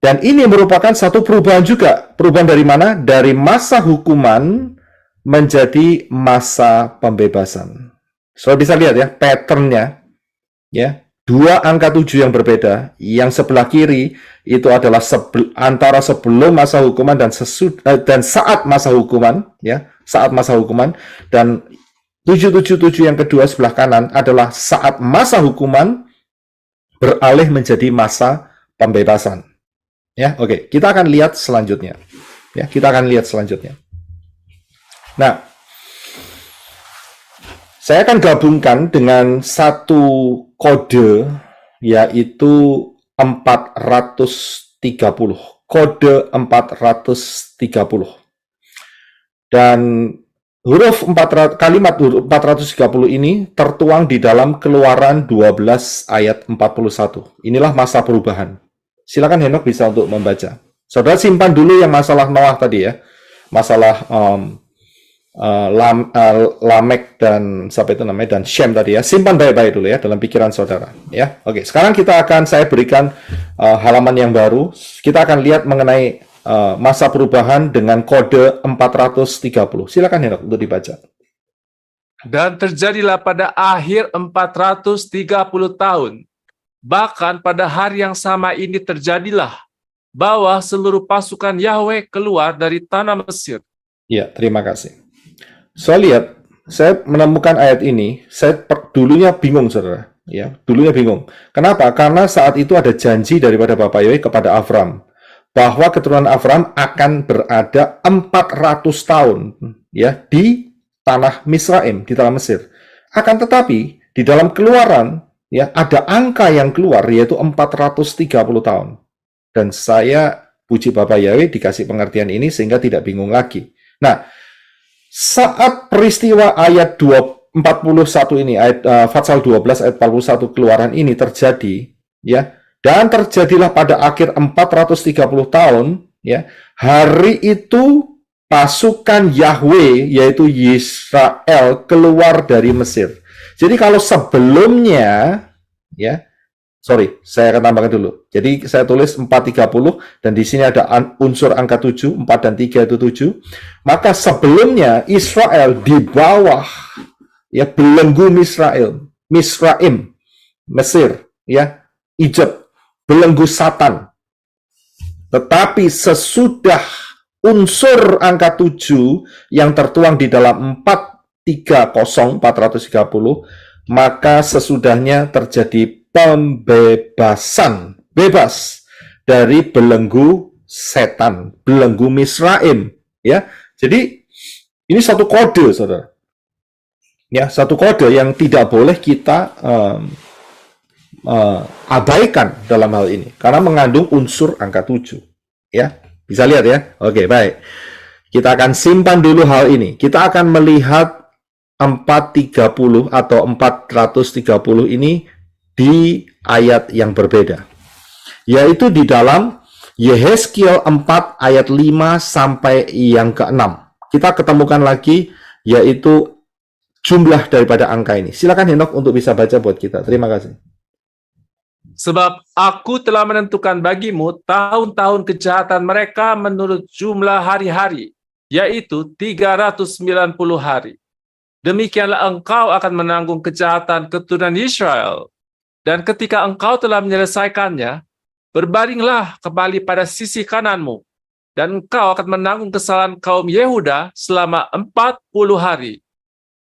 dan ini merupakan satu perubahan juga. Perubahan dari mana? Dari masa hukuman menjadi masa pembebasan. Sudah bisa lihat ya pattern-nya. Ya. dua angka 7 yang berbeda. Yang sebelah kiri itu adalah antara sebelum masa hukuman dan saat masa hukuman, ya, saat masa hukuman. Dan 777 yang kedua sebelah kanan adalah saat masa hukuman beralih menjadi masa pembebasan. Ya, oke, kita akan lihat selanjutnya. Ya, kita akan lihat selanjutnya. Nah, saya akan gabungkan dengan satu kode, yaitu 430. Kode 430. Dan kalimat huruf 430 ini tertuang di dalam Keluaran 12 ayat 41. Inilah masa perubahan. Silakan Henok bisa untuk membaca. Saudara simpan dulu yang masalah Noah tadi ya. Masalah Lamek dan siapa itu namanya, dan Shem tadi ya. Simpan baik-baik dulu ya dalam pikiran saudara ya. Oke, sekarang saya berikan halaman yang baru. Kita akan lihat mengenai masa perubahan dengan kode 430. Silakan Henok untuk dibaca. Dan terjadilah pada akhir 430 tahun, bahkan pada hari yang sama ini terjadilah bahwa seluruh pasukan Yahweh keluar dari tanah Mesir. Ya, terima kasih. Saya menemukan ayat ini, dulunya bingung, saudara. Ya, dulunya bingung. Kenapa? Karena saat itu ada janji daripada Bapak Yahweh kepada Avram, bahwa keturunan Avram akan berada 400 tahun ya di tanah Misraim, di tanah Mesir. Akan tetapi, di dalam Keluaran, ya, ada angka yang keluar, yaitu 430 tahun. Dan saya, puji Bapak Yahweh, dikasih pengertian ini sehingga tidak bingung lagi. Nah, saat peristiwa ayat 41 ini, Fatsal 12 ayat 41 Keluaran ini terjadi, ya, dan terjadilah pada akhir 430 tahun, ya, hari itu pasukan Yahweh, yaitu Israel, keluar dari Mesir. Jadi kalau sebelumnya, ya, saya akan tambahkan dulu. Jadi saya tulis 430 dan di sini ada unsur angka 7, 4 dan 3 itu 7. Maka sebelumnya Israel di bawah ya belenggu Misraim, Mesir, ya, Egypt, belenggu Satan. Tetapi sesudah unsur angka 7 yang tertuang di dalam 430, maka sesudahnya terjadi pembebasan, bebas dari belenggu setan, belenggu Misraim, ya. Jadi ini satu kode, saudara. Ya, satu kode yang tidak boleh kita abaikan dalam hal ini, karena mengandung unsur angka 7. Ya, bisa lihat ya. Oke, baik. Kita akan simpan dulu hal ini. Kita akan melihat 430 atau 430 ini di ayat yang berbeda, yaitu di dalam Yehezkiel 4 ayat 5 sampai yang ke-6. Kita ketemukan lagi, yaitu jumlah daripada angka ini. Silakan Henok untuk bisa baca buat kita. Terima kasih. Sebab aku telah menentukan bagimu tahun-tahun kejahatan mereka menurut jumlah hari-hari, yaitu 390 hari. Demikianlah engkau akan menanggung kejahatan keturunan Israel. Dan ketika engkau telah menyelesaikannya, berbaringlah kembali pada sisi kananmu, dan engkau akan menanggung kesalahan kaum Yehuda selama 40 hari.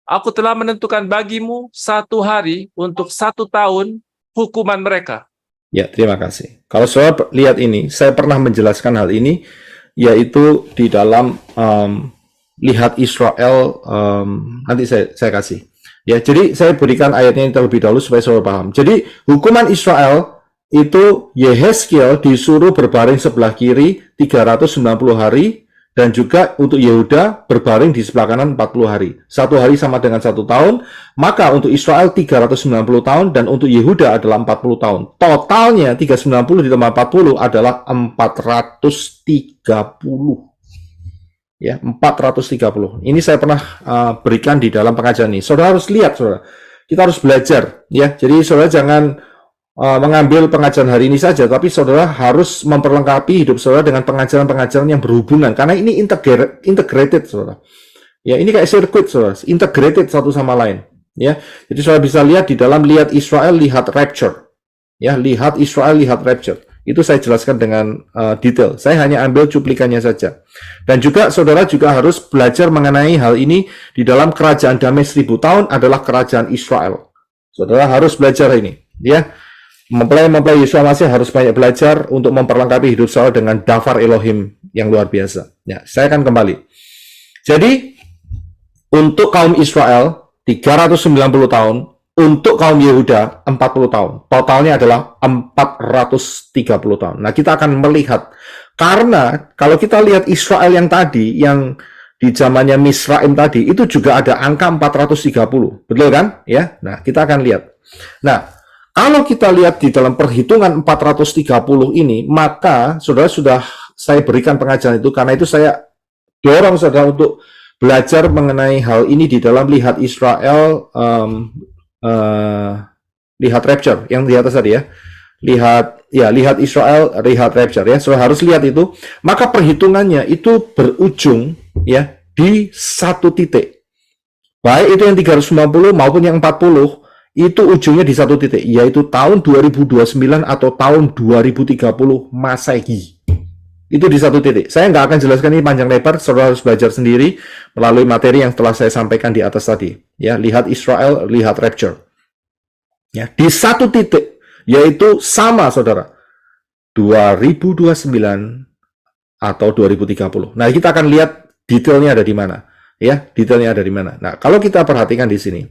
Aku telah menentukan bagimu 1 hari untuk 1 tahun hukuman mereka. Ya, terima kasih. Kalau saudara lihat ini, saya pernah menjelaskan hal ini, yaitu di dalam lihat Israel, nanti saya kasih. Ya, jadi saya berikan ayatnya terlebih dahulu supaya saudara paham. Jadi hukuman Israel itu Yehezkiel disuruh berbaring sebelah kiri 390 hari, dan juga untuk Yehuda berbaring di sebelah kanan 40 hari. 1 hari sama dengan 1 tahun, maka untuk Israel 390 tahun dan untuk Yehuda adalah 40 tahun. Totalnya 390 ditambah 40 adalah 430. Ya, 430. Ini saya pernah berikan di dalam pengajaran ini. Saudara harus lihat, saudara. Kita harus belajar, ya. Jadi saudara jangan mengambil pengajaran hari ini saja, tapi saudara harus memperlengkapi hidup saudara dengan pengajaran-pengajaran yang berhubungan, karena ini integrated, saudara. Ya, ini kayak sirkuit, saudara, integrated satu sama lain. Ya, jadi saudara bisa lihat di dalam lihat Israel, lihat rapture. Ya, lihat Israel, lihat rapture. Itu saya jelaskan dengan detail. Saya hanya ambil cuplikannya saja. Dan juga saudara juga harus belajar mengenai hal ini di dalam kerajaan damai 1000 tahun adalah kerajaan Israel. Saudara harus belajar ini, ya. Mempelai Yesus Masih harus banyak belajar untuk memperlengkapi hidup saudara dengan dafar Elohim yang luar biasa. Ya, saya akan kembali. Jadi, untuk kaum Israel 390 tahun, untuk kaum Yehuda 40 tahun. Totalnya adalah 430 tahun. Nah, kita akan melihat karena kalau kita lihat Israel yang tadi, yang di zamannya Misraim tadi, itu juga ada angka 430. Betul kan? Ya. Nah, kita akan lihat. Nah, kalau kita lihat di dalam perhitungan 430 ini, maka saudara sudah saya berikan pengajaran itu, karena itu saya dorong saudara untuk belajar mengenai hal ini di dalam lihat Israel, lihat rapture yang di atas tadi ya. Lihat Israel, lihat rapture ya. Saudara harus lihat itu. Maka perhitungannya itu berujung ya di satu titik. Baik itu yang 390 maupun yang 40, itu ujungnya di satu titik, yaitu tahun 2029 atau tahun 2030 Masehi. Itu di satu titik. Saya nggak akan jelaskan ini panjang lebar, saudara harus belajar sendiri melalui materi yang telah saya sampaikan di atas tadi. Ya, lihat Israel, lihat rapture. Ya, di satu titik, yaitu sama saudara, 2029 atau 2030. Nah, kita akan lihat detailnya ada di mana. Ya, detailnya ada di mana. Nah, kalau kita perhatikan di sini,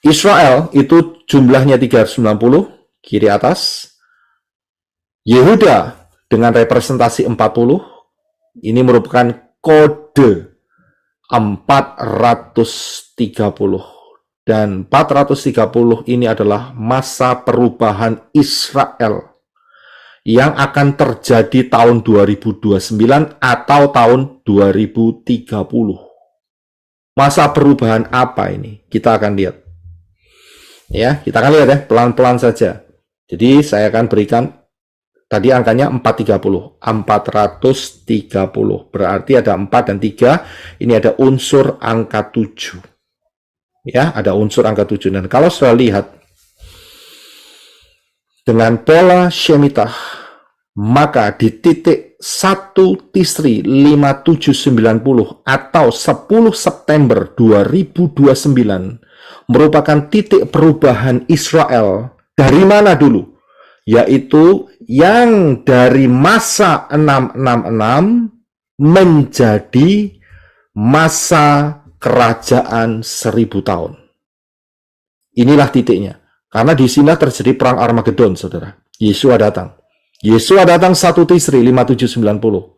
Israel itu jumlahnya 390, kiri atas. Yehuda dengan representasi 40, ini merupakan kode 430. Dan 430 ini adalah masa perubahan Israel yang akan terjadi tahun 2029 atau tahun 2030. Masa perubahan apa ini? Kita akan lihat. Ya, kita akan lihat ya, pelan-pelan saja. Jadi saya akan berikan tadi angkanya 430. Berarti ada 4 dan 3. Ini ada unsur angka 7. Ya, ada unsur angka 7. Dan kalau sudah lihat dengan pola Shemitah, maka di titik 1 Tisri 5790 atau 10 September 2029 merupakan titik perubahan Israel. Dari mana dulu? Yaitu yang dari masa 666 menjadi masa kerajaan 1000 tahun. Inilah titiknya. Karena di sini terjadi perang Armageddon, saudara. Yesua datang. Yesua datang 1 Tisri 5790.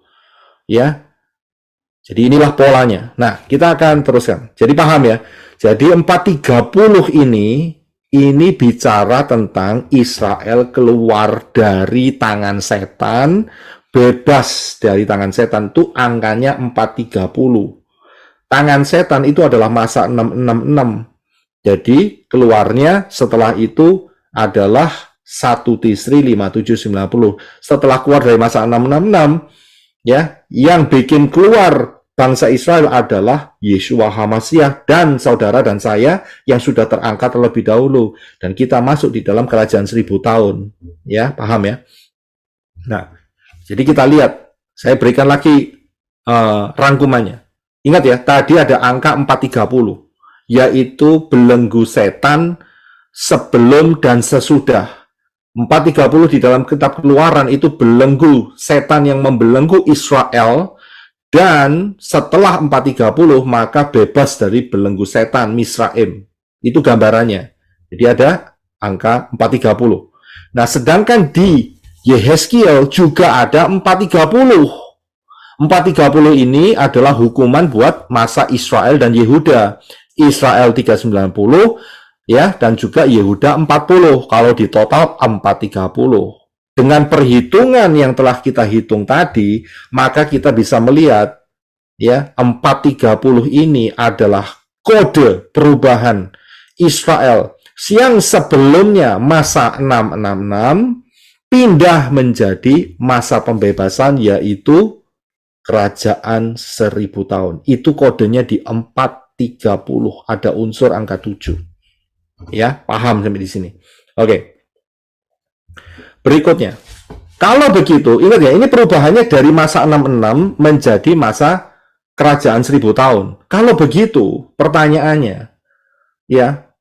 Ya. Jadi inilah polanya. Nah, kita akan teruskan. Jadi paham ya. Jadi 430 ini bicara tentang Israel keluar dari tangan setan, bebas dari tangan setan, itu angkanya 430. Tangan setan itu adalah masa 666. Jadi keluarnya setelah itu adalah 1 Tisri 5790. Setelah keluar dari masa 666, ya, yang bikin keluar bangsa Israel adalah Yeshua HaMashiach dan saudara dan saya yang sudah terangkat terlebih dahulu, dan kita masuk di dalam kerajaan 1000 tahun. Ya, paham ya? Nah, jadi kita lihat, saya berikan lagi rangkumannya. Ingat ya, tadi ada angka 430, yaitu belenggu setan sebelum dan sesudah. 430 di dalam kitab Keluaran itu belenggu setan yang membelenggu Israel. Dan setelah 430 maka bebas dari belenggu setan Misraim. Itu gambarannya. Jadi ada angka 430. Nah, sedangkan di Yehezkiel juga ada 430. 430 ini adalah hukuman buat masa Israel dan Yehuda. Israel 390 ya, dan juga Yehuda 40. Kalau di total 430. Dengan perhitungan yang telah kita hitung tadi, maka kita bisa melihat ya, 430 ini adalah kode perubahan Israel yang sebelumnya masa 666 pindah menjadi masa pembebasan, yaitu kerajaan 1000 tahun. Itu kodenya di 430, ada unsur angka 7. Ya, paham sampai di sini. Oke. Berikutnya. Kalau begitu, ingat ya, ini perubahannya dari masa 66 menjadi masa kerajaan 1000 tahun. Kalau begitu, pertanyaannya, ya,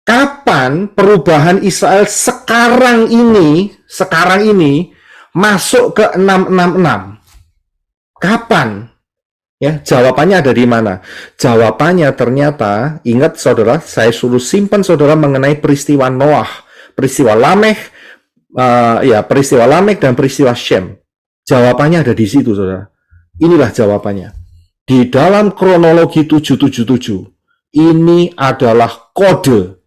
kapan perubahan Israel sekarang ini masuk ke 666? Kapan? Ya, jawabannya ada di mana? Jawabannya ternyata, ingat saudara, saya suruh simpan saudara mengenai peristiwa Noah, peristiwa Lamekh, peristiwa Lamekh dan peristiwa Shem. Jawabannya ada di situ, saudara. Inilah jawabannya. Di dalam kronologi 777, ini adalah kode,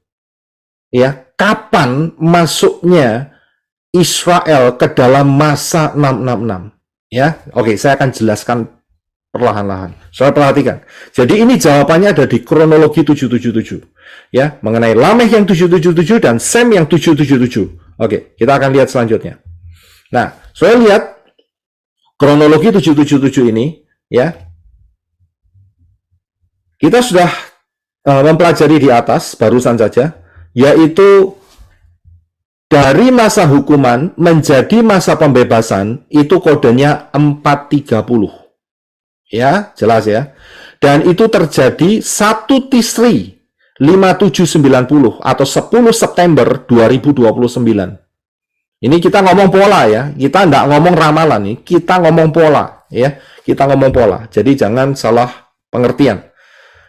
ya, kapan masuknya Israel ke dalam masa 666. Ya, oke, saya akan jelaskan perlahan-lahan. Saudara perhatikan. Jadi ini jawabannya ada di kronologi 777. Ya, mengenai Lamekh yang 777 dan Sem yang 777. Oke, kita akan lihat selanjutnya. Nah, saya lihat kronologi 777 ini, ya. Kita sudah mempelajari di atas barusan saja, yaitu dari masa hukuman menjadi masa pembebasan itu kodenya 430. Ya, jelas ya. Dan itu terjadi 1 Tisri 5790 atau 10 September 2029. Ini kita ngomong pola ya. Kita enggak ngomong ramalan nih, kita ngomong pola ya. Kita ngomong pola. Jadi jangan salah pengertian.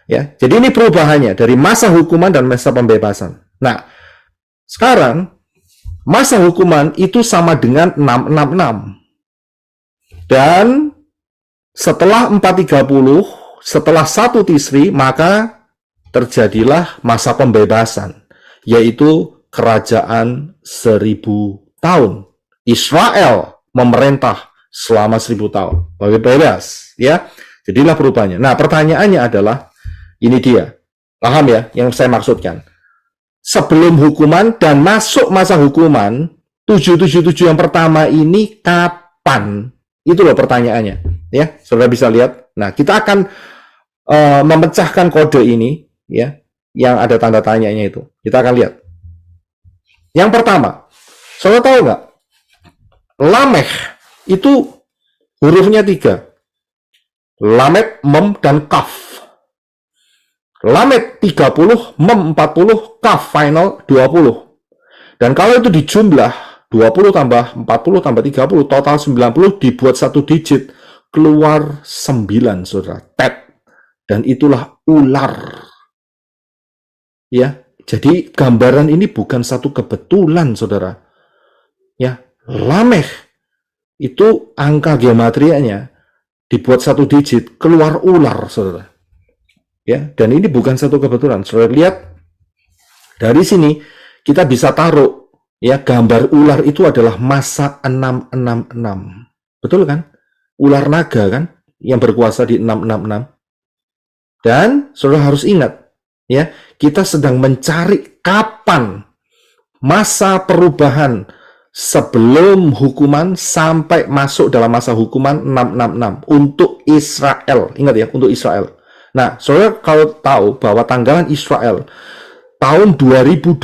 Ya. Jadi ini perubahannya dari masa hukuman dan masa pembebasan. Nah, sekarang masa hukuman itu sama dengan 666. Dan setelah 430, setelah 1 Tisri, maka terjadilah masa pembebasan, yaitu kerajaan 1000 tahun. Israel memerintah selama 1000 tahun. Bebas, ya. Jadilah perubahannya. Nah, pertanyaannya adalah, ini dia. Paham ya yang saya maksudkan? Sebelum hukuman dan masuk masa hukuman, 777 yang pertama ini kapan? Itu loh pertanyaannya. Ya, saudara bisa lihat. Nah, kita akan memecahkan kode ini, ya, yang ada tanda tanyanya itu. Kita akan lihat. Yang pertama, saudara tahu nggak? Lamekh itu hurufnya 3. Lamed, Mem, dan Kaf. Lamed 30, Mem 40, Kaf final 20. Dan kalau itu dijumlah, 20 tambah 40 tambah 30, total 90, dibuat satu digit, keluar 9, saudara. Tet. Dan itulah ular. Ya, jadi gambaran ini bukan satu kebetulan, saudara. Ya, Lamekh itu angka gematrianya dibuat satu digit, keluar ular, saudara. Ya, dan ini bukan satu kebetulan. Saudara lihat dari sini kita bisa taruh, ya, gambar ular itu adalah masa 666. Betul kan? Ular naga kan yang berkuasa di 666. Dan saudara harus ingat, ya, kita sedang mencari kapan masa perubahan sebelum hukuman sampai masuk dalam masa hukuman 666 untuk Israel. Ingat ya, untuk Israel. Nah, saudara kalau tahu bahwa tanggalan Israel tahun 2025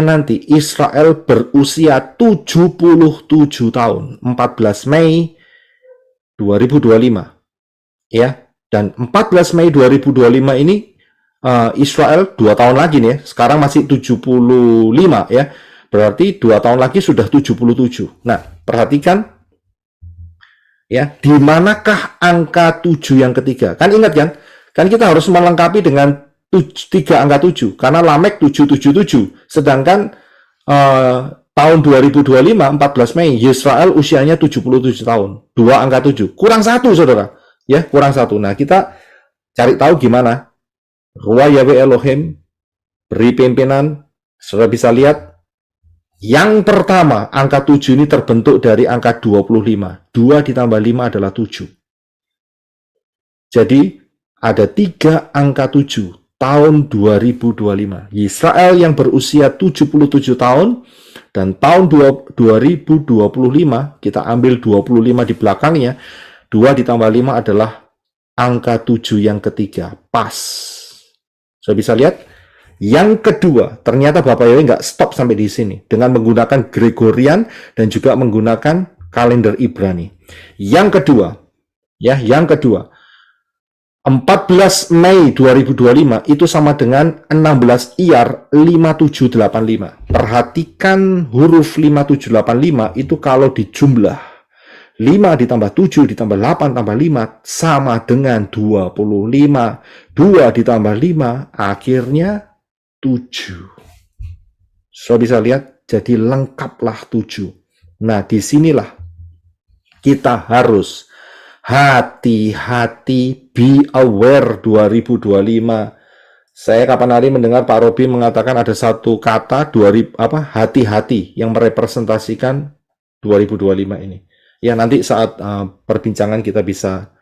nanti Israel berusia 77 tahun, 14 Mei 2025. Ya. Dan 14 Mei 2025 ini Israel 2 tahun lagi nih ya. Sekarang masih 75 ya. Berarti 2 tahun lagi sudah 77. Nah, perhatikan ya, di manakah angka 7 yang ketiga? Kan ingat kan? Kan kita harus melengkapi dengan 3 angka 7 karena Lamekh 777. Sedangkan tahun 2025 14 Mei Israel usianya 77 tahun. 2 angka 7. Kurang 1, saudara. Ya, kurang 1. Nah, kita cari tahu gimana. Ruah Yahweh Elohim beri pimpinan. Saudara bisa lihat. Yang pertama, angka 7 ini terbentuk dari angka 25. 2 ditambah 5 adalah 7. Jadi, ada 3 angka 7. Tahun 2025. Israel yang berusia 77 tahun. Dan tahun 2025, kita ambil 25 di belakangnya. 2 ditambah 5 adalah angka 7 yang ketiga. Pas. Saya bisa lihat. Yang kedua, ternyata Bapak Yahweh nggak stop sampai di sini dengan menggunakan Gregorian dan juga menggunakan kalender Ibrani. Yang kedua, 14 Mei 2025 itu sama dengan 16 Iyar 5785. Perhatikan huruf 5785 itu kalau dijumlah 5 ditambah 7 ditambah 8 tambah 5 sama dengan 25. 2 ditambah 5 akhirnya 7. So bisa lihat, jadi lengkaplah 7. Nah, disinilah kita harus hati-hati, be aware 2025. Saya kapan hari mendengar Pak Robi mengatakan ada satu kata hati-hati yang merepresentasikan 2025 ini. Ya, nanti saat perbincangan kita bisa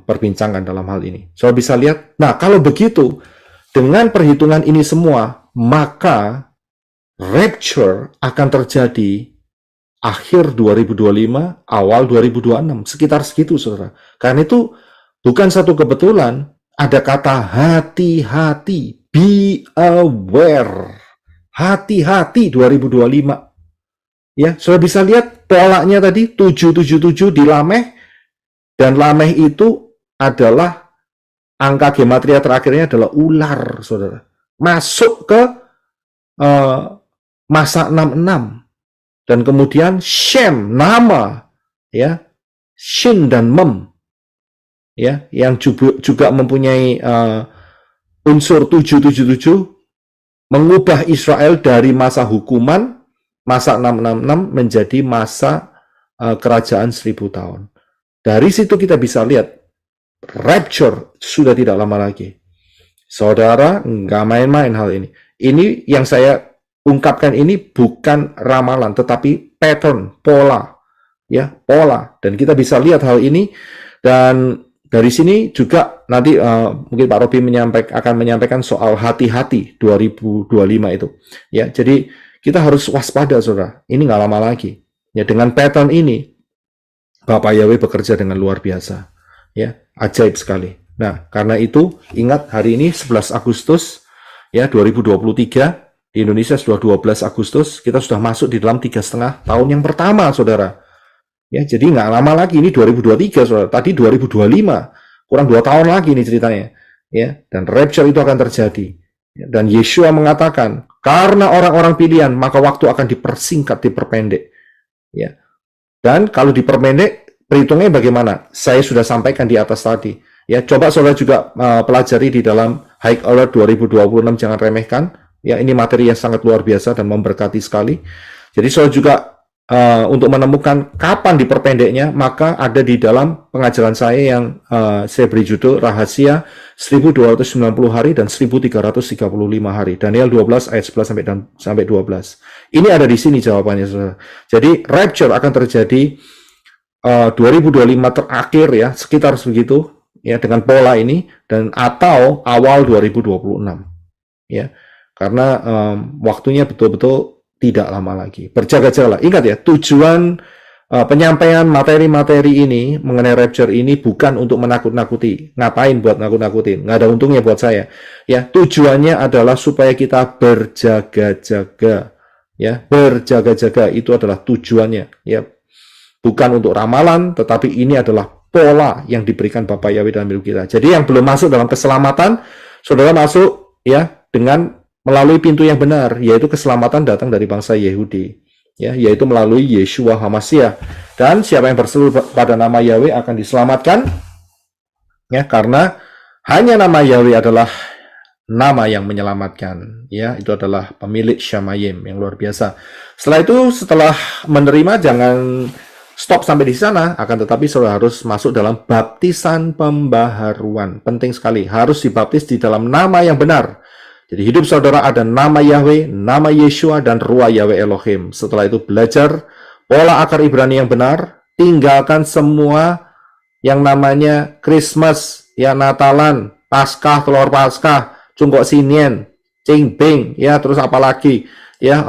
perbincangkan dalam hal ini. So bisa lihat. Nah, kalau begitu dengan perhitungan ini semua, maka rapture akan terjadi akhir 2025, awal 2026, sekitar segitu, saudara. Karena itu bukan satu kebetulan ada kata hati-hati, be aware, hati-hati 2025. Ya, saudara bisa lihat polanya tadi 777 di Lameh, dan Lameh itu adalah angka gematria terakhirnya adalah ular, saudara. Masuk ke masa 66. Dan kemudian Shem, nama, ya, Shin dan Mem, ya, yang juga mempunyai unsur 777, mengubah Israel dari masa hukuman, masa 666 menjadi masa kerajaan 1000 tahun. Dari situ kita bisa lihat, rapture sudah tidak lama lagi. Saudara, nggak main-main hal ini. Ini yang saya ungkapkan ini bukan ramalan, tetapi pattern, pola, ya, pola. Dan kita bisa lihat hal ini. Dan dari sini juga nanti mungkin Pak Robi akan menyampaikan soal hati-hati 2025 itu. Ya, jadi kita harus waspada, saudara. Ini nggak lama lagi. Ya, dengan pattern ini, Bapak Yahweh bekerja dengan luar biasa. Ya, ajaib sekali. Nah, karena itu ingat hari ini 11 Agustus, ya, 2023. Di Indonesia sudah 12 Agustus, kita sudah masuk di dalam 3,5 tahun yang pertama, saudara. Ya, jadi nggak lama lagi, ini 2023, saudara. Tadi 2025, kurang 2 tahun lagi ini ceritanya. Ya, dan rapture itu akan terjadi. Ya, dan Yeshua mengatakan, karena orang-orang pilihan, maka waktu akan dipersingkat, diperpendek. Ya, dan kalau diperpendek, perhitungnya bagaimana? Saya sudah sampaikan di atas tadi. Ya, coba saudara juga pelajari di dalam High Alert 2026, jangan remehkan. Ya, ini materi yang sangat luar biasa dan memberkati sekali. Jadi saudara juga untuk menemukan kapan diperpendeknya, maka ada di dalam pengajaran saya yang saya beri judul Rahasia 1290 hari dan 1335 hari. Daniel 12 ayat 11 sampai 12. Ini ada di sini jawabannya, saudara. Jadi rapture akan terjadi 2025 terakhir, ya, sekitar segitu, ya, dengan pola ini, dan atau awal 2026. Ya. Karena waktunya betul-betul tidak lama lagi. Berjaga-jagalah. Ingat ya, tujuan penyampaian materi-materi ini mengenai rapture ini bukan untuk menakut-nakuti. Ngapain buat nakut-nakutin? Nggak ada untungnya buat saya. Ya, tujuannya adalah supaya kita berjaga-jaga. Ya, berjaga-jaga itu adalah tujuannya. Ya, bukan untuk ramalan, tetapi ini adalah pola yang diberikan Bapak Yahweh dalam hidup kita. Jadi yang belum masuk dalam keselamatan, saudara masuk, ya, dengan melalui pintu yang benar, yaitu keselamatan datang dari bangsa Yehudi, ya, yaitu melalui Yeshua HaMashiach. Dan siapa yang berseru pada nama Yahweh akan diselamatkan, ya, karena hanya nama Yahweh adalah nama yang menyelamatkan, ya, itu adalah pemilik Shamayim yang luar biasa. Setelah menerima, jangan stop sampai di sana, akan tetapi saudara harus masuk dalam baptisan pembaharuan. Penting sekali, harus dibaptis di dalam nama yang benar. Jadi hidup saudara ada nama Yahweh, nama Yeshua, dan Ruah Yahweh Elohim. Setelah itu belajar pola akar Ibrani yang benar, tinggalkan semua yang namanya Christmas, ya, Natalan, Paskah, telur Paskah, Cungkok Sinien, Cingbing, ya, terus apalagi, ya,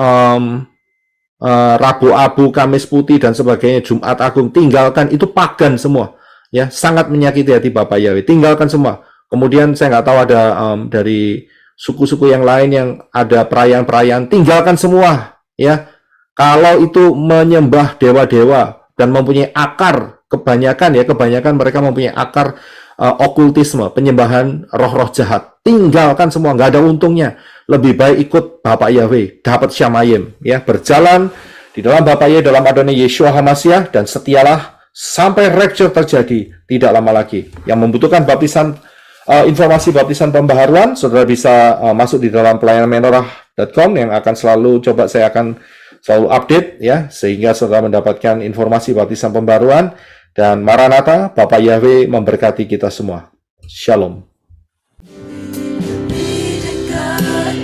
Rabu Abu, Kamis Putih, dan sebagainya, Jumat Agung. Tinggalkan, itu pagan semua, ya, sangat menyakiti hati Bapak Yahweh. Tinggalkan semua. Kemudian saya nggak tahu ada dari suku-suku yang lain yang ada perayaan-perayaan, tinggalkan semua, ya. Kalau itu menyembah dewa-dewa dan mempunyai akar, kebanyakan mereka mempunyai akar okultisme, penyembahan roh-roh jahat. Tinggalkan semua, nggak ada untungnya. Lebih baik ikut Bapak Yahweh, dapat Syamayim, ya, berjalan di dalam Bapak Yahweh, dalam adanya Yeshua HaMashiach, dan setialah sampai rapture terjadi tidak lama lagi. Yang membutuhkan baptisan, informasi baptisan pembaharuan, saudara bisa masuk di dalam pelayanan menorah.com yang akan saya akan selalu update, ya, sehingga saudara mendapatkan informasi baptisan pembaharuan. Dan Maranatha, Bapak Yahweh memberkati kita semua. Shalom. Lebih dekat